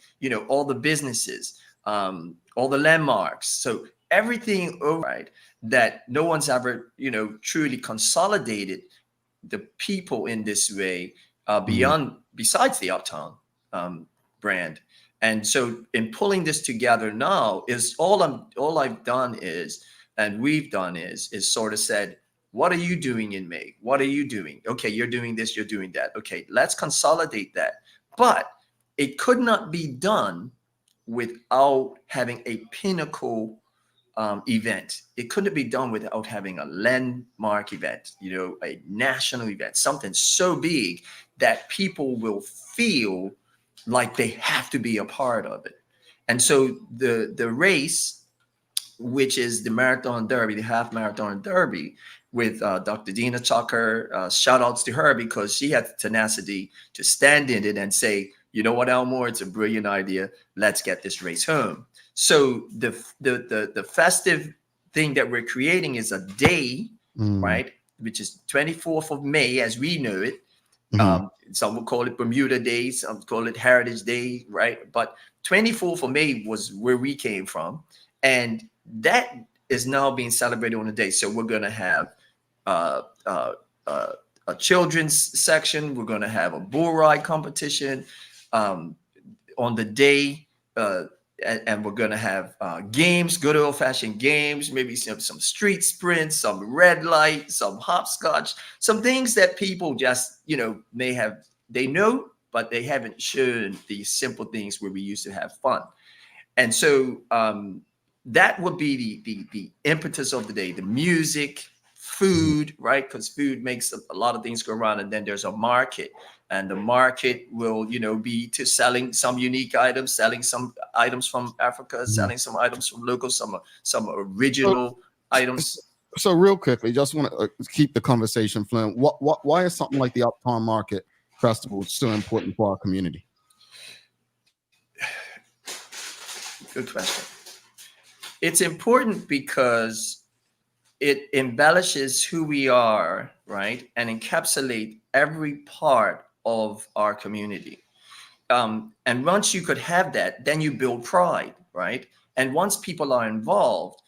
Speaker 20: All the businesses, all the landmarks. So everything right that no one's ever truly consolidated the people in this way besides the Uptown brand. And so in pulling this together now is all I've done is, and we've done is sort of said, what are you doing in May? What are you doing? Okay, you're doing this, you're doing that. Okay, let's consolidate that. But it could not be done without having a pinnacle event. It couldn't be done without having a landmark event, a national event, something so big that people will feel like they have to be a part of it. And so the race, which is the Marathon Derby, the Half Marathon Derby, with Dr. Dina Tucker, shout outs to her, because she had the tenacity to stand in it and say, you know what, Elmore, it's a brilliant idea. Let's get this race home. So the festive thing that we're creating is a day, right, which is 24th of May as we know it. Some will call it Bermuda Day, some call it Heritage Day, right? But 24th of May was where we came from, and that is now being celebrated on the day. So we're going to have a children's section. We're going to have a bull ride competition on the day. And we're going to have games, good old-fashioned games, maybe some street sprints, some red light, some hopscotch, some things that people just, they know, but they haven't shown these simple things where we used to have fun. And so that would be the impetus of the day. The music, food, right? Because food makes a lot of things go around, and then there's a market, and the market will, be to selling some unique items, selling some items from Africa, selling some items from local, some original items.
Speaker 2: So real quickly, just want to keep the conversation flowing. Why is something like the Uptown Market Festival so important for our community?
Speaker 20: Good question. It's important because it embellishes who we are, right? And encapsulate every part of our community. And once you could have that, then you build pride, right? And once people are involved,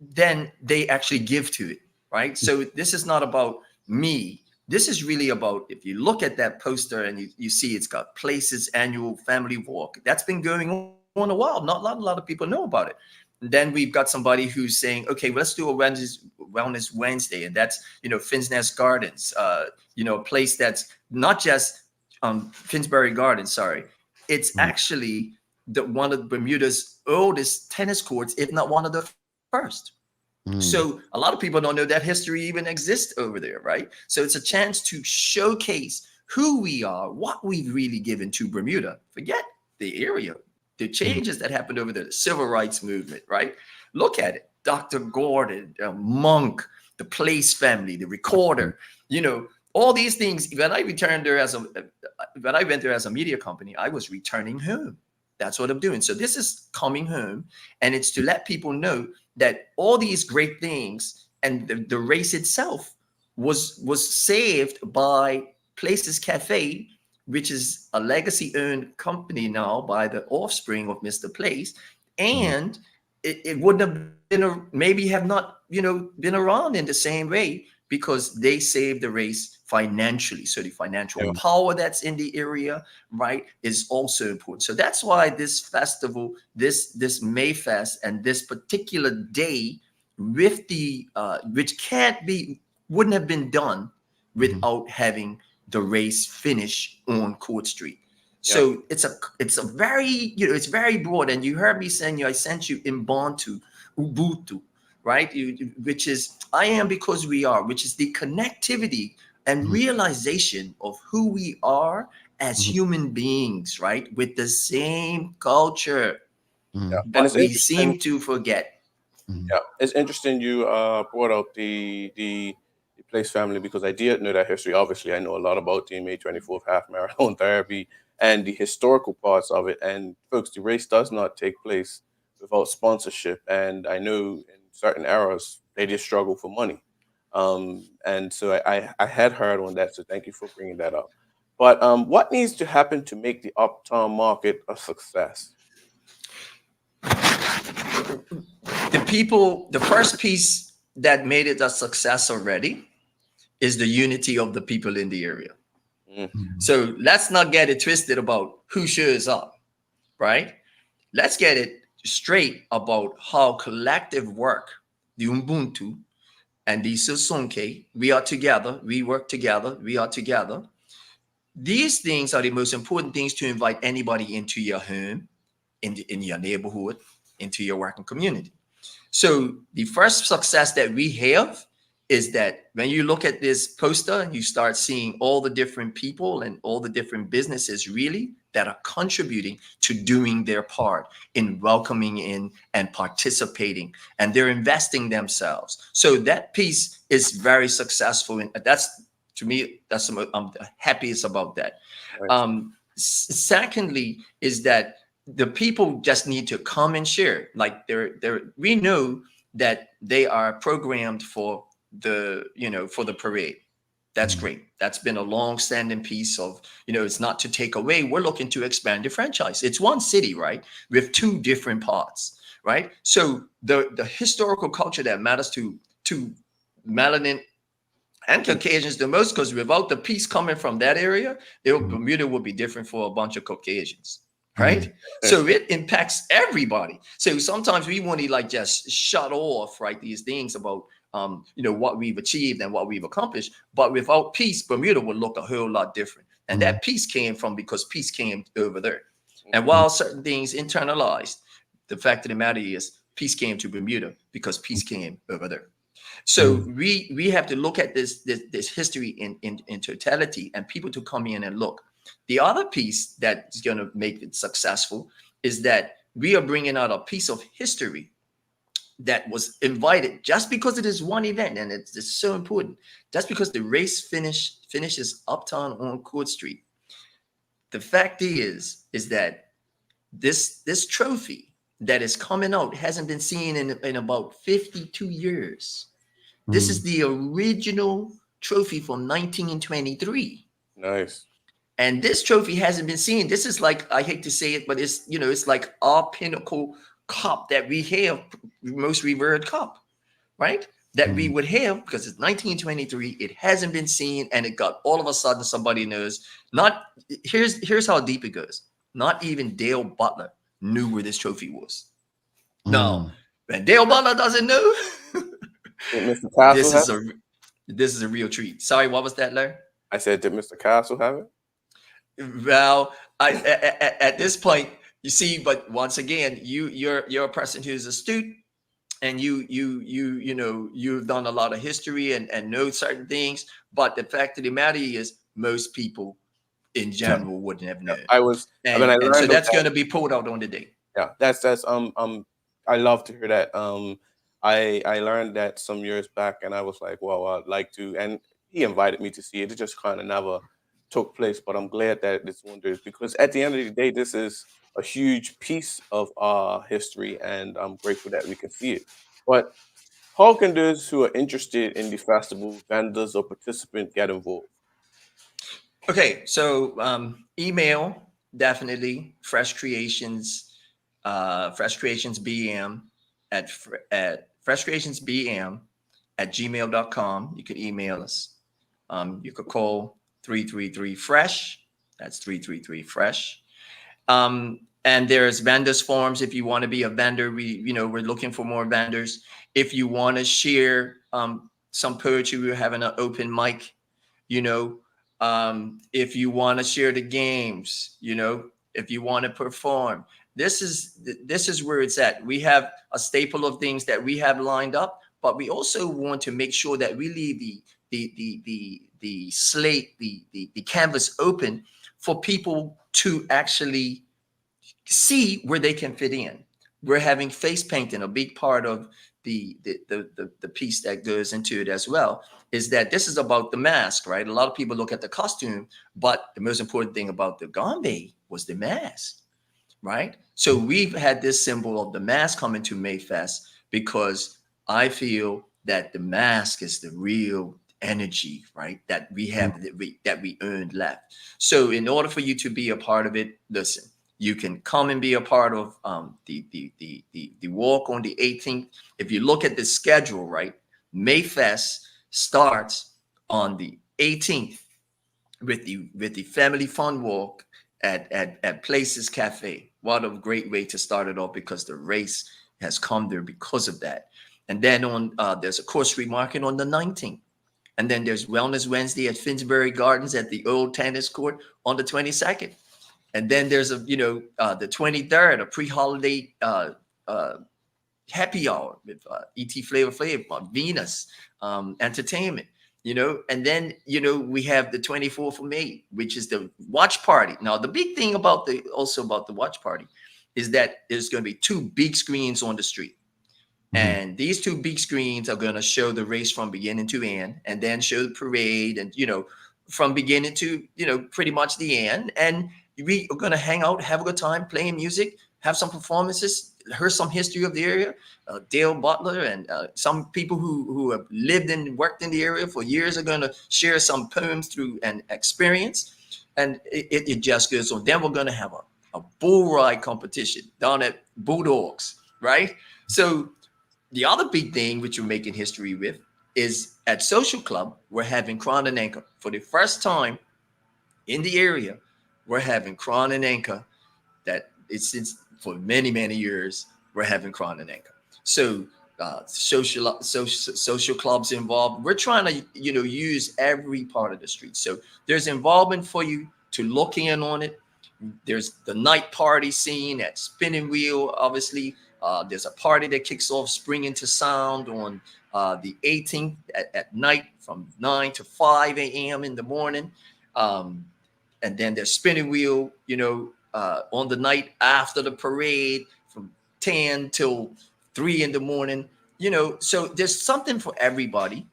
Speaker 20: then they actually give to it, right? So this is not about me. This is really about, if you look at that poster and you see it's got Places Annual Family Walk, that's been going on a while. Not a lot of people know about it. And then we've got somebody who's saying, okay, well, let's do a Wellness Wednesday. And that's, Finn's Nest Gardens, a place that's not just Finsbury Gardens, sorry. It's actually one of Bermuda's oldest tennis courts, if not one of the first. So a lot of people don't know that history even exists over there, right? So it's a chance to showcase who we are, what we've really given to Bermuda. Forget the area, the changes that happened over there, the civil rights movement, right? Look at it. Dr. Gordon, Monk, the Place family, the Recorder, all these things. When I went there as a media company, I was returning home. That's what I'm doing. So this is coming home, and it's to let people know that all these great things and the race itself was saved by Places Cafe, which is a legacy-owned company now by the offspring of Mr. Place, and it wouldn't have been maybe have not been around in the same way because they saved the race financially. So the financial power that's in the area, right, is also important. So that's why this festival, this Mayfest, and this particular day with the which wouldn't have been done without having the race finish on Court Street. So it's a very, it's very broad. And you heard me saying, I sent you Ubuntu, right? Which is I am because we are, which is the connectivity and realization of who we are as human beings, right? With the same culture. But we seem to forget.
Speaker 3: Yeah, it's interesting you brought out the Place family, because I did know that history. Obviously, I know a lot about the May 24th half marathon therapy and the historical parts of it. And folks, the race does not take place without sponsorship. And I know in certain eras, they just struggle for money. And so I had heard on that. So thank you for bringing that up. But what needs to happen to make the Uptown Market a success?
Speaker 20: The first piece that made it a success already is the unity of the people in the area. So let's not get it twisted about who shows up, right? Let's get it straight about how collective work, the Ubuntu and the Sosonke, we are together, we work together, we are together. These things are the most important things to invite anybody into your home, in your neighborhood, into your working community. So the first success that we have is that when you look at this poster and you start seeing all the different people and all the different businesses really that are contributing to doing their part in welcoming in and participating, and they're investing themselves. So that piece is very successful. And that's, to me, I'm the happiest about that. Right. Secondly, is that the people just need to come and share. Like we know that they are programmed for the parade. That's great. That's been a long-standing piece of, it's not to take away. We're looking to expand the franchise. It's one city, right, with two different parts, right? So the historical culture that matters to melanin and Caucasians the most, because without the piece coming from that area, Bermuda would be different for a bunch of Caucasians. Right. So it impacts everybody. So sometimes we want to just shut off, right, these things about, what we've achieved and what we've accomplished. But without peace, Bermuda would look a whole lot different. And that peace came from because peace came over there. And while certain things internalized, the fact of the matter is peace came to Bermuda because peace came over there. So we have to look at this history in totality, and people to come in and look. The other piece that's going to make it successful is that we are bringing out a piece of history that was invited just because it is one event, and it's so important. Just because the race finishes uptown on Court Street, the fact is that this trophy that is coming out hasn't been seen in about 52 years. This is the original trophy from 1923.
Speaker 3: Nice.
Speaker 20: And this trophy hasn't been seen. This is like, I hate to say it, but it's, it's like our pinnacle cup that we have, most revered cup, right? That we would have because it's 1923. It hasn't been seen, and it got all of a sudden somebody knows. Here's how deep it goes. Not even Dale Butler knew where this trophy was. No, and Dale Butler doesn't know.
Speaker 3: Mr. Castle
Speaker 20: This is a real treat. Sorry, what was that, Larry?
Speaker 3: I said, did Mr. Castle have it?
Speaker 20: Well, at this point, you see, but once again, you're a person who's astute, and you've done a lot of history and know certain things. But the fact of the matter is, most people in general wouldn't have known. And so that's going to be pulled out on the day.
Speaker 3: Yeah, that's I love to hear that. I learned that some years back, and I was like, well, I'd like to, and he invited me to see it. It just kind of never took place, but I'm glad that it's one day, because at the end of the day, this is a huge piece of our history, and I'm grateful that we can see it. But how can those who are interested in the festival, vendors or participants, get involved?
Speaker 20: Okay, so email, definitely Fresh Creations BM at freshcreationsbm@gmail.com. You can email us. You could call 333-FRESH. That's 333-FRESH. And there's vendors forums if you want to be a vendor. We're looking for more vendors. If you want to share some poetry, we're having an open mic. If you want to share the games, if you want to perform, this is where it's at. We have a staple of things that we have lined up, but we also want to make sure that we leave the slate, the canvas open for people to actually see where they can fit in. We're having face painting. A big part of the piece that goes into it as well is that this is about the mask, right? A lot of people look at the costume, but the most important thing about the Gombe was the mask, right? So we've had this symbol of the mask coming to Mayfest because I feel that the mask is the real energy, right? That we have, that we earned left. So in order for you to be a part of it, listen, you can come and be a part of the walk on the 18th. If you look at the schedule, right, Mayfest starts on the 18th with the family fun walk at Places Cafe. What a great way to start it off, because the race has come there because of that. And then there's a Court Street Market on the 19th. And then there's Wellness Wednesday at Finsbury Gardens at the old tennis court on the 22nd. And then there's the 23rd, a pre-holiday happy hour with E.T. Flavor Flav, Venus Entertainment, and then, we have the 24th of May, which is the watch party. Now, the big thing about the watch party is that there's going to be 2 big screens on the street. And these 2 big screens are going to show the race from beginning to end, and then show the parade and, from beginning to, pretty much the end. And we are going to hang out, have a good time, playing music, have some performances, hear some history of the area. Dale Butler and some people who have lived and worked in the area for years are going to share some poems through an experience. And it just goes on. Then we're going to have a bull ride competition down at Bulldogs, right? So the other big thing which we're making history with is at Social Club, we're having Crown and Anchor. For the first time in the area, we're having Crown and Anchor. That it's since for many, many years, we're having Crown and Anchor. So social clubs involved. We're trying to, use every part of the street. So there's involvement for you to look in on it. There's the night party scene at Spinning Wheel, obviously. There's a party that kicks off Spring into Sound on the 18th at night from 9 to 5 a.m. in the morning. And then there's Spinning Wheel, on the night after the parade from 10 till 3 in the morning. So there's something for everybody.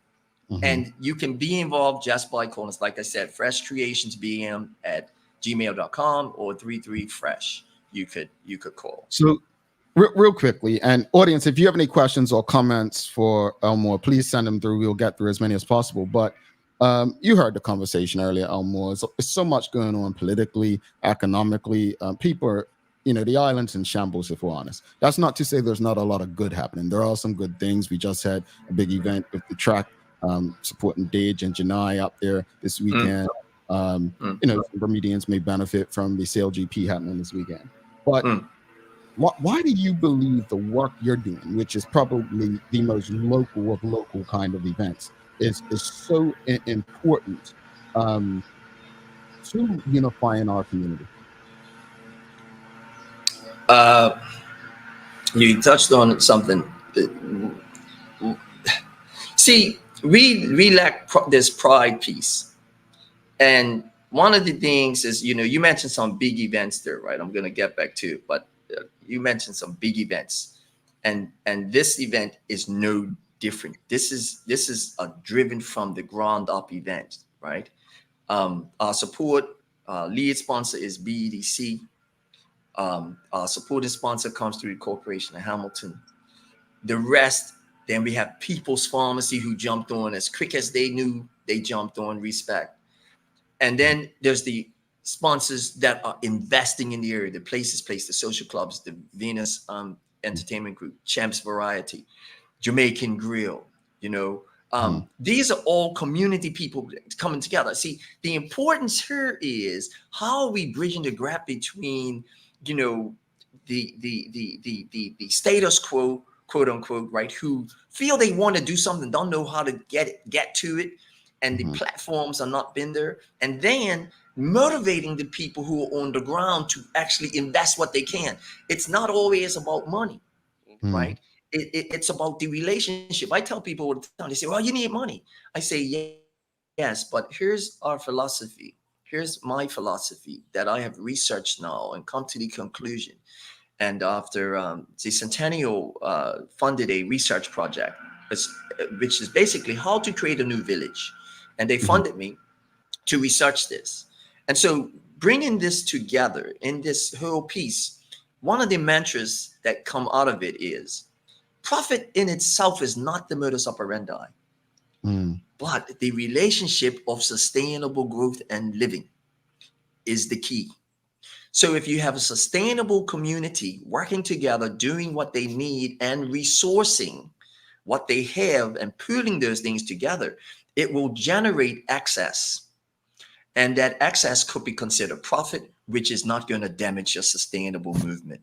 Speaker 20: And you can be involved just by calling us, like I said, freshcreationsbm@gmail.com or 33fresh. You could call.
Speaker 2: So real quickly, and audience, if you have any questions or comments for Elmore, please send them through. We'll get through as many as possible. But you heard the conversation earlier, Elmore. It's so much going on politically, economically. People are, the island's in shambles, if we're honest. That's not to say there's not a lot of good happening. There are some good things. We just had a big event with the track supporting Dage and Janai up there this weekend. Bermudians may benefit from the CLGP happening this weekend. But why do you believe the work you're doing, which is probably the most local of local kind of events, is so important to unifying our community?
Speaker 20: You touched on something. See, we lack this pride piece. And one of the things is, you mentioned some big events there, right? I'm going to get back to it, but you mentioned some big events, and this event is no different. This is a driven from the ground up event, right? Our support lead sponsor is BEDC. Our supporting sponsor comes through the Corporation of Hamilton. The rest, then we have People's Pharmacy, who jumped on as quick as they knew. They jumped on, respect. And then there's the sponsors that are investing in the area, the Places Place, the social clubs, the Venus Entertainment Group, Champs Variety, Jamaican Grill, these are all community people coming together. See, the importance here is how are we bridging the gap between, the status quo, quote unquote, right, who feel they want to do something, don't know how to get to it, and the platforms are not been there, and then motivating the people who are on the ground to actually invest what they can. It's not always about money, right? It's about the relationship. I tell people all the time, they say, well, you need money. I say, yes, but here's our philosophy. Here's my philosophy that I have researched now and come to the conclusion. And after the Centennial funded a research project, which is basically how to create a new village. And they funded me to research this. And so bringing this together in this whole piece, one of the mantras that come out of it is profit in itself is not the modus operandi, but the relationship of sustainable growth and living is the key. So if you have a sustainable community working together, doing what they need and resourcing what they have and pooling those things together, it will generate excess. And that excess could be considered profit, which is not going to damage your sustainable movement.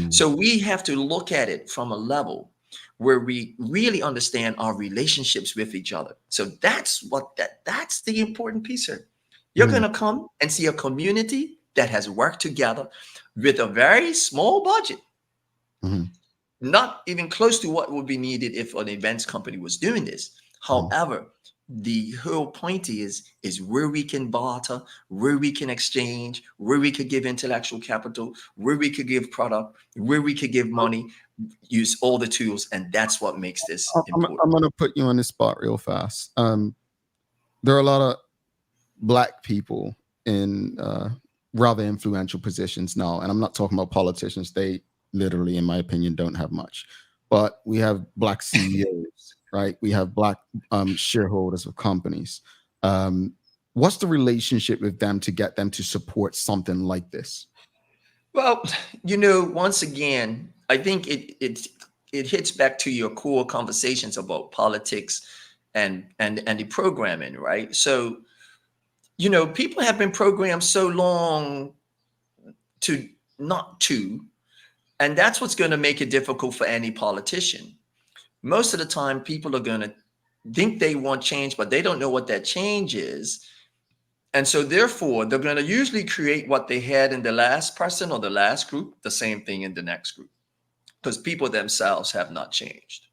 Speaker 20: So we have to look at it from a level where we really understand our relationships with each other. So that's the important piece here. You're going to come and see a community that has worked together with a very small budget, not even close to what would be needed if an events company was doing this. However, the whole point is where we can barter, where we can exchange, where we could give intellectual capital, where we could give product, where we could give money, use all the tools. And that's what makes this important.
Speaker 2: I'm going to put you on the spot real fast. There are a lot of Black people in rather influential positions now. And I'm not talking about politicians. They literally, in my opinion, don't have much. But we have Black CEOs, right? We have Black shareholders of companies. What's the relationship with them to get them to support something like this?
Speaker 20: Well, once again, I think it hits back to your core conversations about politics and the programming, right? So, people have been programmed so long to not to, and that's what's going to make it difficult for any politician. Most of the time, people are going to think they want change, but they don't know what that change is. And so therefore, they're going to usually create what they had in the last person or the last group, the same thing in the next group, because people themselves have not changed.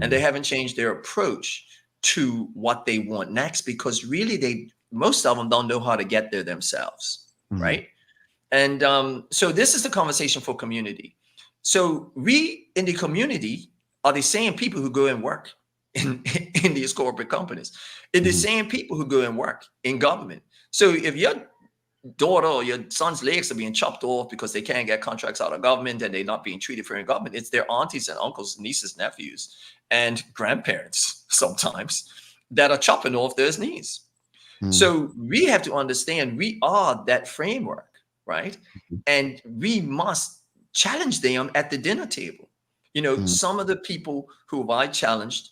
Speaker 20: And they haven't changed their approach to what they want next, because really most of them don't know how to get there themselves, right? And so this is the conversation for community. So we in the community are the same people who go and work in these corporate companies, and the same people who go and work in government. So if your daughter or your son's legs are being chopped off because they can't get contracts out of government and they're not being treated fair in government, it's their aunties and uncles, nieces, nephews, and grandparents sometimes that are chopping off those knees. So we have to understand we are that framework, right? And we must challenge them at the dinner table. You know, some of the people who I challenged,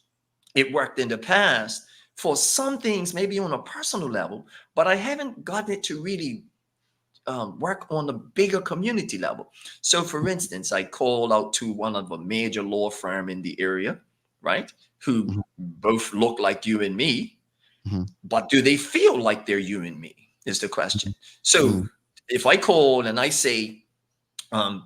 Speaker 20: it worked in the past for some things, maybe on a personal level, but I haven't gotten it to really work on the bigger community level. So for instance, I called out to one of a major law firm in the area, right? Who both look like you and me, but do they feel like they're you and me is the question. So if I call and I say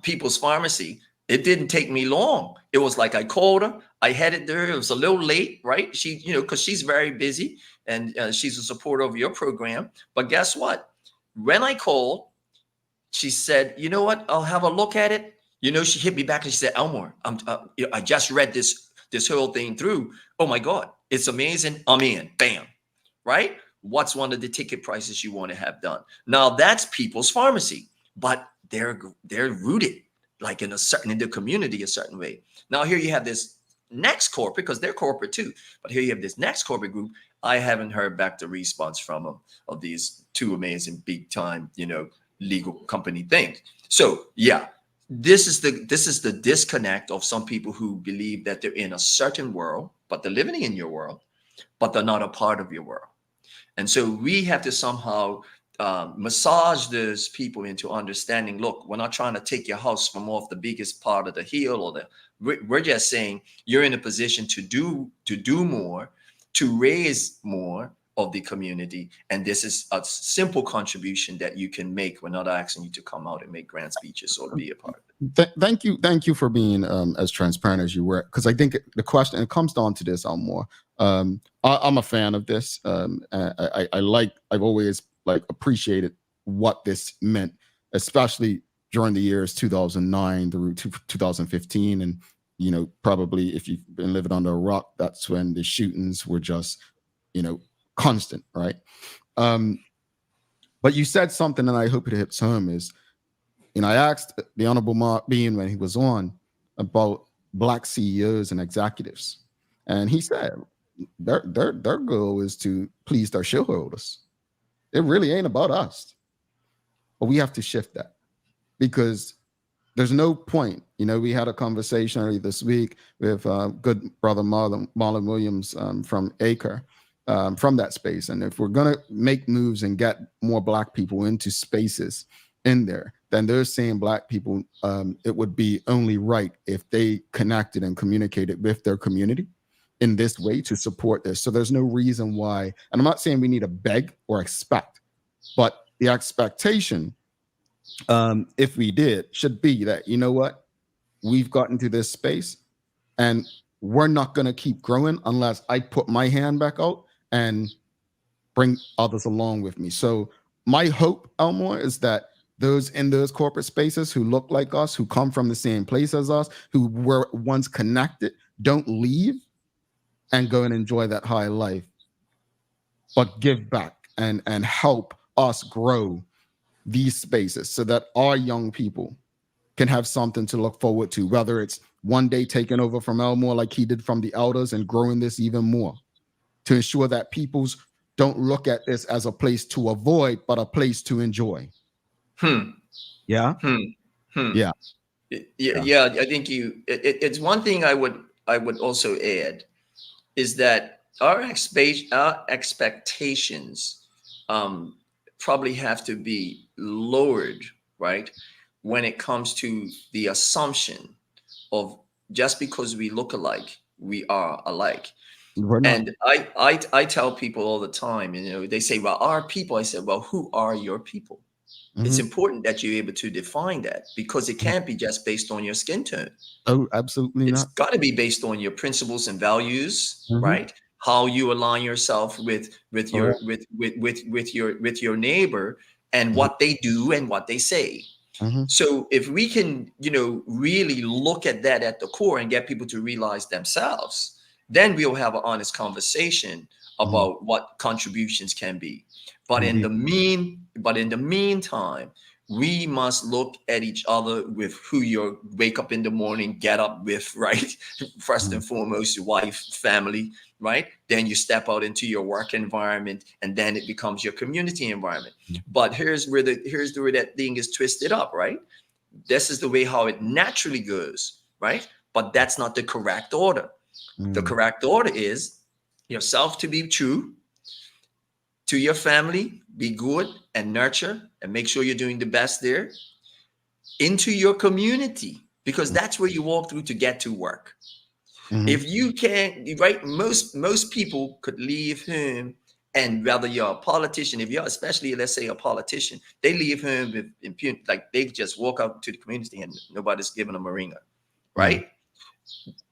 Speaker 20: People's Pharmacy, it didn't take me long. It was like I called her, I headed there. It was a little late, right? She, you know, because she's very busy and she's a supporter of your program. But guess what? When I called, she said, you know what? I'll have a look at it. You know, she hit me back and she said, Elmore, I just read this whole thing through. Oh my God, it's amazing. I'm in. Bam. Right? What's one of the ticket prices you want to have done? Now that's People's Pharmacy, but they're rooted like in the community a certain way. Now here you have this next corporate, because they're corporate too, but here you have this next corporate group. I haven't heard back the response from them of these two amazing big time, you know, legal company things. So yeah, this is the disconnect of some people who believe that they're in a certain world, but they're living in your world, but they're not a part of your world. And so we have to somehow massage those people into understanding, look, we're not trying to take your house from off the biggest part of the hill, or we're just saying you're in a position to do more, to raise more of the community. And this is a simple contribution that you can make. We're not asking you to come out and make grand speeches or be a part of it.
Speaker 2: Thank you for being as transparent as you were, because I think the question, it comes down to this, Elmore. I'm a fan of this. I've always appreciated what this meant, especially during the years 2009 through 2015. And, you know, probably if you've been living under a rock, that's when the shootings were just, you know, constant, right? But you said something, and I hope it hits home, is, you know, I asked the Honorable Mark Bean when he was on about Black CEOs and executives, and he said their goal is to please their shareholders. It really ain't about us. But we have to shift that, because there's no point. You know, we had a conversation earlier this week with good brother Marlon Williams from Acre, from that space. And if we're going to make moves and get more Black people into spaces in there, then they're saying Black people, it would be only right if they connected and communicated with their community in this way to support this. So there's no reason why, and I'm not saying we need to beg or expect, but the expectation, if we did, should be that, you know what, we've gotten to this space and we're not going to keep growing unless I put my hand back out and bring others along with me. So my hope, Elmore, is that those in those corporate spaces who look like us, who come from the same place as us, who were once connected, don't leave and go and enjoy that high life, but give back and help us grow these spaces so that our young people can have something to look forward to, whether it's one day taking over from Elmore like he did from the elders and growing this even more, to ensure that peoples don't look at this as a place to avoid, but a place to enjoy. Yeah. Yeah.
Speaker 20: Yeah. I think it's one thing I would also add is that our expectations probably have to be lowered, right? When it comes to the assumption of just because we look alike, we are alike.
Speaker 2: We're not.
Speaker 20: And I tell people all the time, they say, well, our people. I said, well, who are your people? It's important that you're able to define that, because it can't be just based on your skin tone.
Speaker 2: Oh, absolutely
Speaker 20: It's
Speaker 2: not.
Speaker 20: got to be based on your principles and values,
Speaker 2: Mhm.
Speaker 20: right? How you align yourself with your
Speaker 2: Correct.
Speaker 20: with your neighbor, and what they do and what they say.
Speaker 2: Mhm.
Speaker 20: So if we can, really look at that at the core and get people to realize themselves, then we'll have an honest conversation about what contributions can be. But in the meantime, we must look at each other with who you wake up in the morning, get up with, right? First and foremost, your wife, family, right? Then you step out into your work environment, and then it becomes your community environment. But here's where that thing is twisted up, right? This is the way how it naturally goes, right? But that's not the correct order. The correct order is yourself to be true, to your family, be good and nurture and make sure you're doing the best there, into your community, because that's where you walk through to get to work. If you can't, right, most people could leave home, and whether you're a politician, if you're especially, let's say, a politician, they leave home with impunity, like they just walk out to the community and nobody's giving them a ringer, right?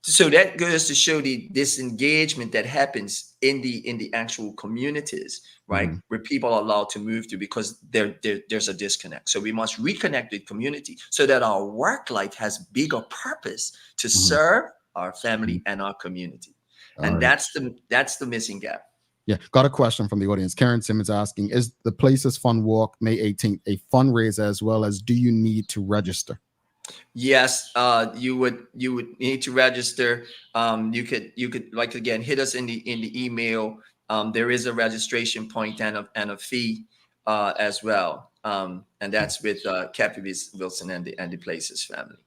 Speaker 20: So that goes to show the disengagement that happens in the actual communities, right? Where people are allowed to move to, because there's a disconnect. So we must reconnect with community so that our work life has bigger purpose to serve our family and our community. And that's the missing gap.
Speaker 2: Yeah, got a question from the audience. Karen Simmons asking, is the Places Fun Walk May 18th a fundraiser, as well as do you need to register?
Speaker 20: Yes, you would need to register. You could like, again, hit us in the email. There is a registration point and a fee as well. And that's with Kathy Wilson and the Places family.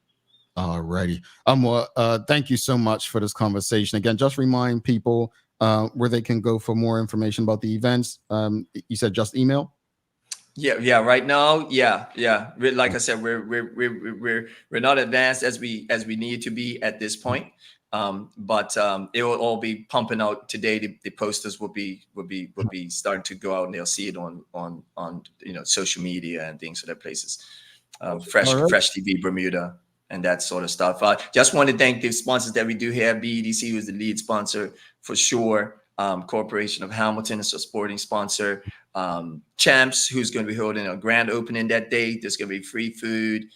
Speaker 2: All righty. Well, thank you so much for this conversation. Again, just remind people where they can go for more information about the events. You said just email?
Speaker 20: Yeah. Right now, yeah. Like I said, we're not advanced as we need to be at this point. But it will all be pumping out today. The posters will be starting to go out, and they'll see it on social media and things, so that places, Fresh TV Bermuda and that sort of stuff. Just want to thank the sponsors that we do have. BEDC was the lead sponsor for sure. Corporation of Hamilton is a sporting sponsor. Champs, who's going to be holding a grand opening that day. There's going to be free food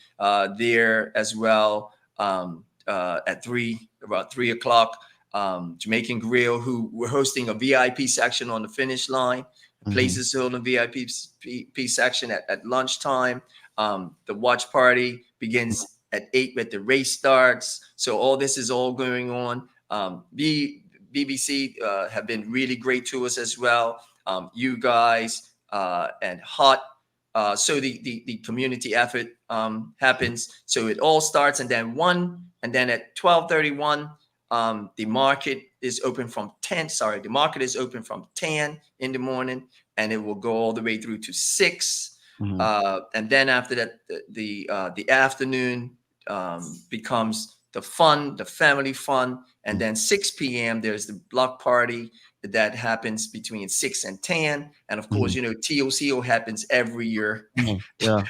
Speaker 20: there as well at about 3 o'clock. Jamaican Grill, who we're hosting a VIP section on the finish line. Places holding a VIP section at lunchtime. The watch party begins at 8 when the race starts. So all this is all going on. BBC have been really great to us as well. You guys and Hot. So the community effort happens. So it all starts, and then at 12:31, the market is open from 10. Sorry, the market is open from 10 in the morning, and it will go all the way through to 6. And then after that, the afternoon becomes the family fun. And then 6 p.m. there's the block party that happens between 6 and 10. And of course, TOCO happens every year.
Speaker 2: Yeah.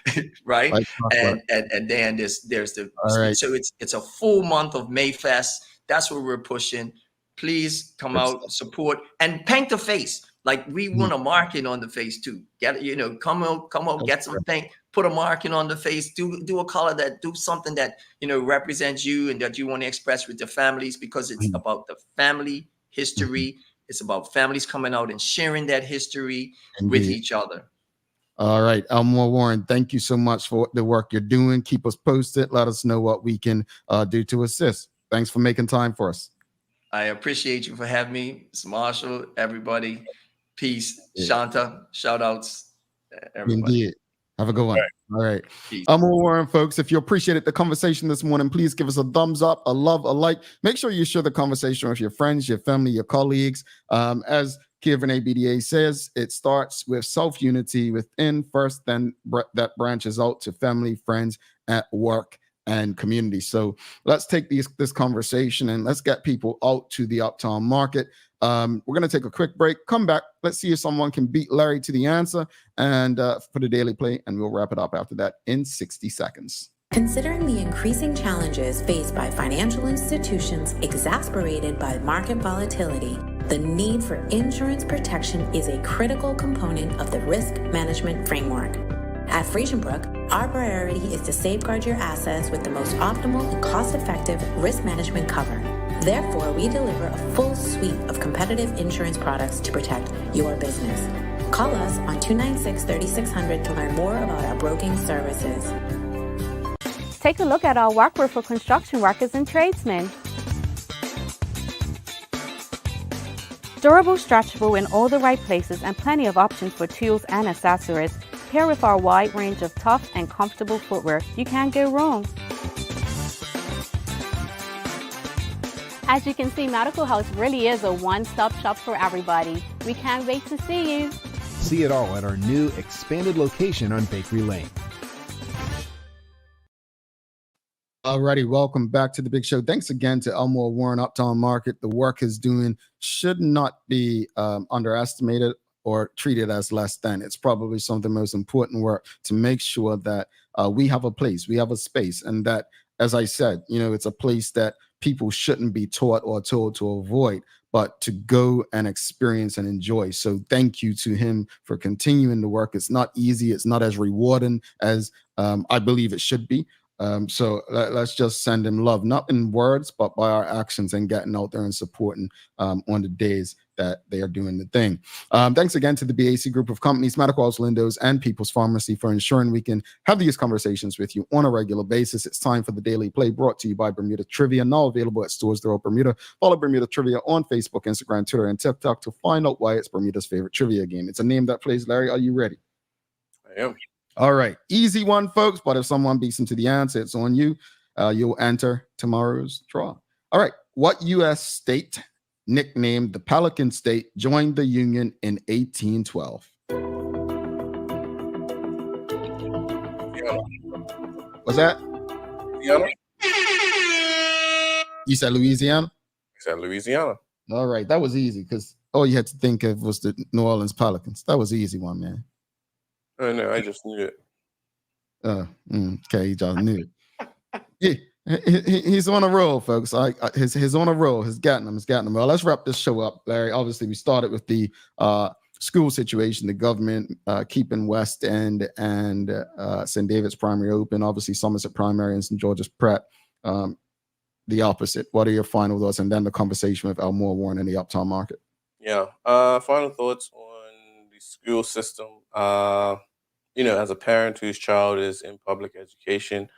Speaker 20: Right. And then there's the so it's a full month of Mayfest. That's what we're pushing. Please come out, support, and paint the face. Like, we want a marking on the face too. Come out, get some paint, put a marking on the face, do a color do something that represents you and that you want to express with your families, because it's about the family history. It's about families coming out and sharing that history with each other.
Speaker 2: All right, Elmore Warren, thank you so much for the work you're doing. Keep us posted. Let us know what we can do to assist. Thanks for making time for us.
Speaker 20: I appreciate you for having me. It's Marshall, everybody. Peace. Shanta, shout outs, everybody.
Speaker 2: Indeed. Have a good one. All right. Elmore Warren, folks, if you appreciated the conversation this morning, please give us a thumbs up, a love, a like. Make sure you share the conversation with your friends, your family, your colleagues. As Kieran ABDA says, it starts with self-unity within first, then that branches out to family, friends, at work, and community. So let's take this conversation and let's get people out to the Uptown Market. We're going to take a quick break, come back. Let's see if someone can beat Larry to the answer and for the Daily Play, and we'll wrap it up after that in 60 seconds.
Speaker 21: Considering the increasing challenges faced by financial institutions exasperated by market volatility, the need for insurance protection is a critical component of the risk management framework. At Friesenbrook, our priority is to safeguard your assets with the most optimal and cost-effective risk management cover. Therefore, we deliver a full suite of competitive insurance products to protect your business. Call us on 296-3600 to learn more about our broking services.
Speaker 22: Take a look at our workwear for construction workers and tradesmen. Durable, stretchable in all the right places and plenty of options for tools and accessories. Paired with our wide range of tough and comfortable footwear, you can't go wrong. As you can see, Medical House really is a one-stop shop for everybody. We can't wait to see you.
Speaker 23: See it all at our new expanded location on Bakery Lane.
Speaker 2: Alrighty, welcome back to the big show. Thanks again to Elmore Warren Uptown Market. The work he's doing should not be underestimated or treated as less than. It's probably some of the most important work to make sure that we have a place, we have a space, and that, as I said, it's a place that people shouldn't be taught or told to avoid, but to go and experience and enjoy. So thank you to him for continuing the work. It's not easy. It's not as rewarding as I believe it should be. So let's just send him love, not in words, but by our actions and getting out there and supporting on the days that they are doing the thing. Thanks again to the BAC group of companies, Medical House Lindos, and People's Pharmacy for ensuring we can have these conversations with you on a regular basis. It's time for the Daily Play, brought to you by Bermuda Trivia, now available at stores throughout Bermuda. Follow Bermuda Trivia on Facebook, Instagram, Twitter, and TikTok to find out why it's Bermuda's favorite trivia game. It's a name that plays. Larry, are you ready?
Speaker 3: I am.
Speaker 2: All right, easy one, folks. But if someone beats him to the answer, it's on you. You'll enter tomorrow's draw. All right, what U.S. state, nicknamed the Pelican State, joined the Union in 1812? What's that?
Speaker 3: Louisiana.
Speaker 2: You said Louisiana?
Speaker 3: I said Louisiana.
Speaker 2: All right, that was easy because all you had to think of was the New Orleans Pelicans. That was the easy one, man.
Speaker 3: Oh, no, I just knew it.
Speaker 2: Okay, you just knew it. He's on a roll, folks. He's on a roll. He's gotten them. Well, let's wrap this show up, Larry. Obviously, we started with the school situation, the government keeping West End and St. David's Primary open. Obviously, Somerset Primary and St. George's Pratt the opposite. What are your final thoughts? And then the conversation with Elmore Warren and the Uptown Market.
Speaker 3: Yeah. Final thoughts on the school system. As a parent whose child is in public education,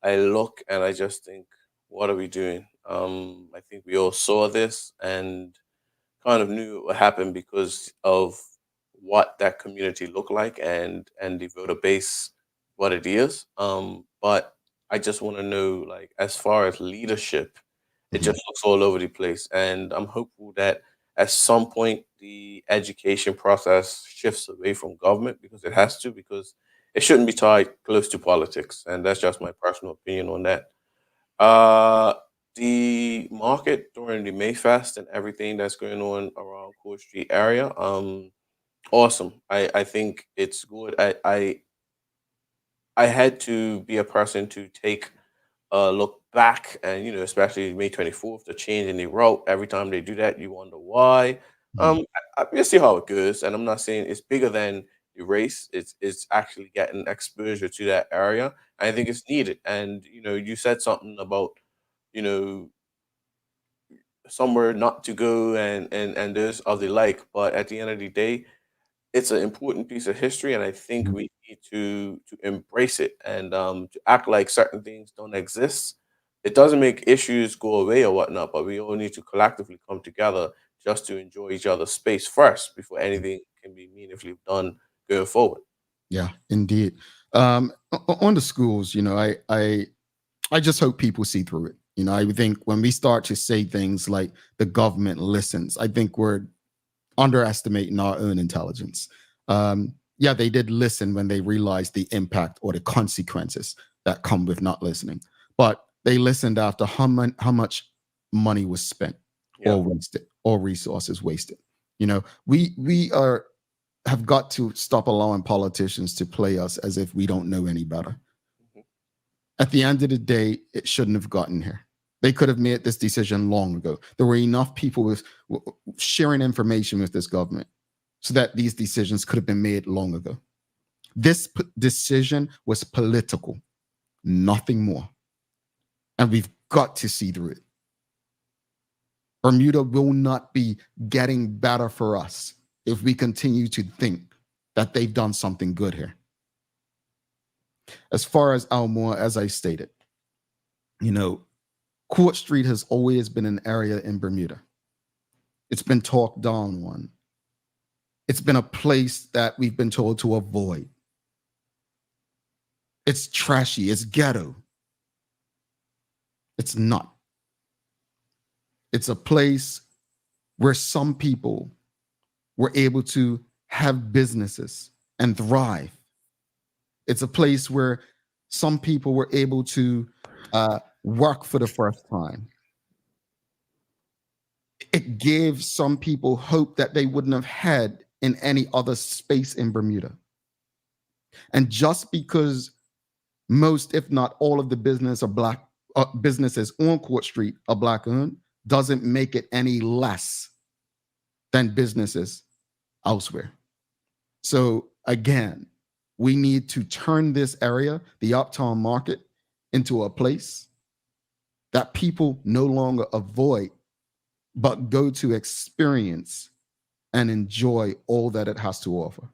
Speaker 3: I look and I just think, what are we doing? I think we all saw this and kind of knew it would happen because of what that community looked like and the voter base, what it is. But I just want to know, like, as far as leadership, it just looks all over the place. And I'm hopeful that at some point the education process shifts away from government, because it has to, because it shouldn't be tied close to politics. And that's just my personal opinion on that. The market during the Mayfest and everything that's going on around Court Street area, awesome. I think it's good. I had to be a person to take a look back, and especially May 24th, the change in the route. Every time they do that, you wonder why. We'll see how it goes. And I'm not saying it's bigger than the race. It's actually getting exposure to that area. I think it's needed. And you said something about somewhere not to go and those of the like. But at the end of the day, it's an important piece of history, and I think we need to embrace it and to act like certain things don't exist. It doesn't make issues go away or whatnot, but we all need to collectively come together just to enjoy each other's space first before anything can be meaningfully done going forward.
Speaker 2: Yeah, indeed. On the schools, I just hope people see through it. I think when we start to say things like the government listens, I think we're underestimating our own intelligence. Yeah, they did listen when they realized the impact or the consequences that come with not listening. but they listened after how much money was spent or wasted or resources wasted. You know, we have got to stop allowing politicians to play us as if we don't know any better. At the end of the day, it shouldn't have gotten here. They could have made this decision long ago. There were enough people with sharing information with this government so that these decisions could have been made long ago. This decision was political, nothing more. And we've got to see through it. Bermuda will not be getting better for us if we continue to think that they've done something good here. As far as Elmore, as I stated, you know, Court Street has always been an area in Bermuda. It's been talked down on. It's been a place that we've been told to avoid. It's trashy, it's ghetto. It's not. It's a place where some people were able to have businesses and thrive. It's a place where some people were able to work for the first time. It gave some people hope that they wouldn't have had in any other space in Bermuda. And just because most, if not all, of the businesses on Court Street are Black owned, doesn't make it any less than businesses elsewhere. So again, we need to turn this area, the Uptown Market, into a place that people no longer avoid, but go to experience and enjoy all that it has to offer.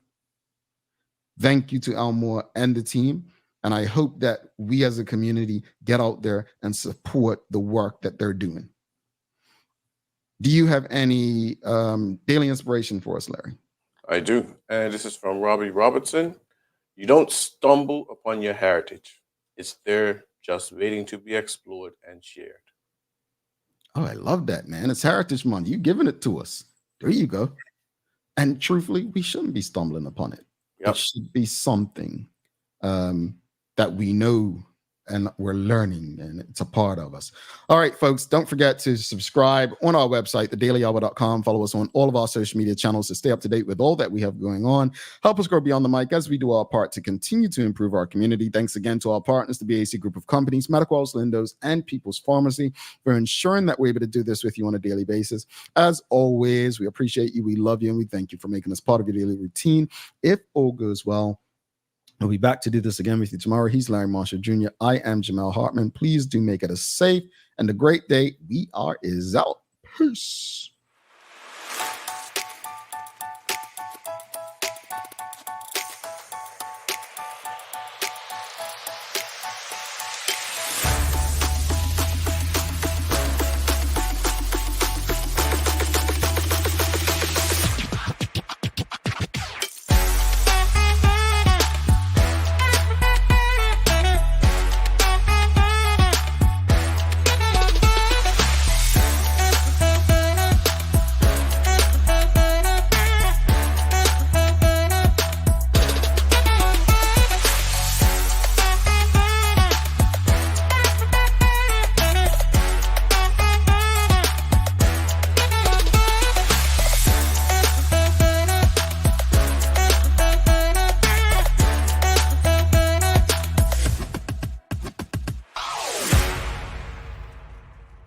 Speaker 2: Thank you to Elmore and the team. And I hope that we as a community get out there and support the work that they're doing. Do you have any daily inspiration for us, Larry?
Speaker 3: I do. And this is from Robbie Robertson. You don't stumble upon your heritage. It's there just waiting to be explored and shared.
Speaker 2: Oh, I love that, man. It's Heritage Month. You're giving it to us. There you go. And truthfully, we shouldn't be stumbling upon it. It should be something that we know and we're learning, and it's a part of us. All right, folks, don't forget to subscribe on our website, thedailyhour.com. Follow us on all of our social media channels to stay up to date with all that we have going on. Help us grow beyond the mic as we do our part to continue to improve our community. Thanks again to our partners, the BAC Group of Companies, Medical House Lindos, and People's Pharmacy, for ensuring that we're able to do this with you on a daily basis. As always, we appreciate you, we love you, and we thank you for making us part of your daily routine. If all goes well, we'll be back to do this again with you tomorrow. He's Larry Marshall Jr. I am Jamel Hartman. Please do make it a safe and a great day. We are out. Peace.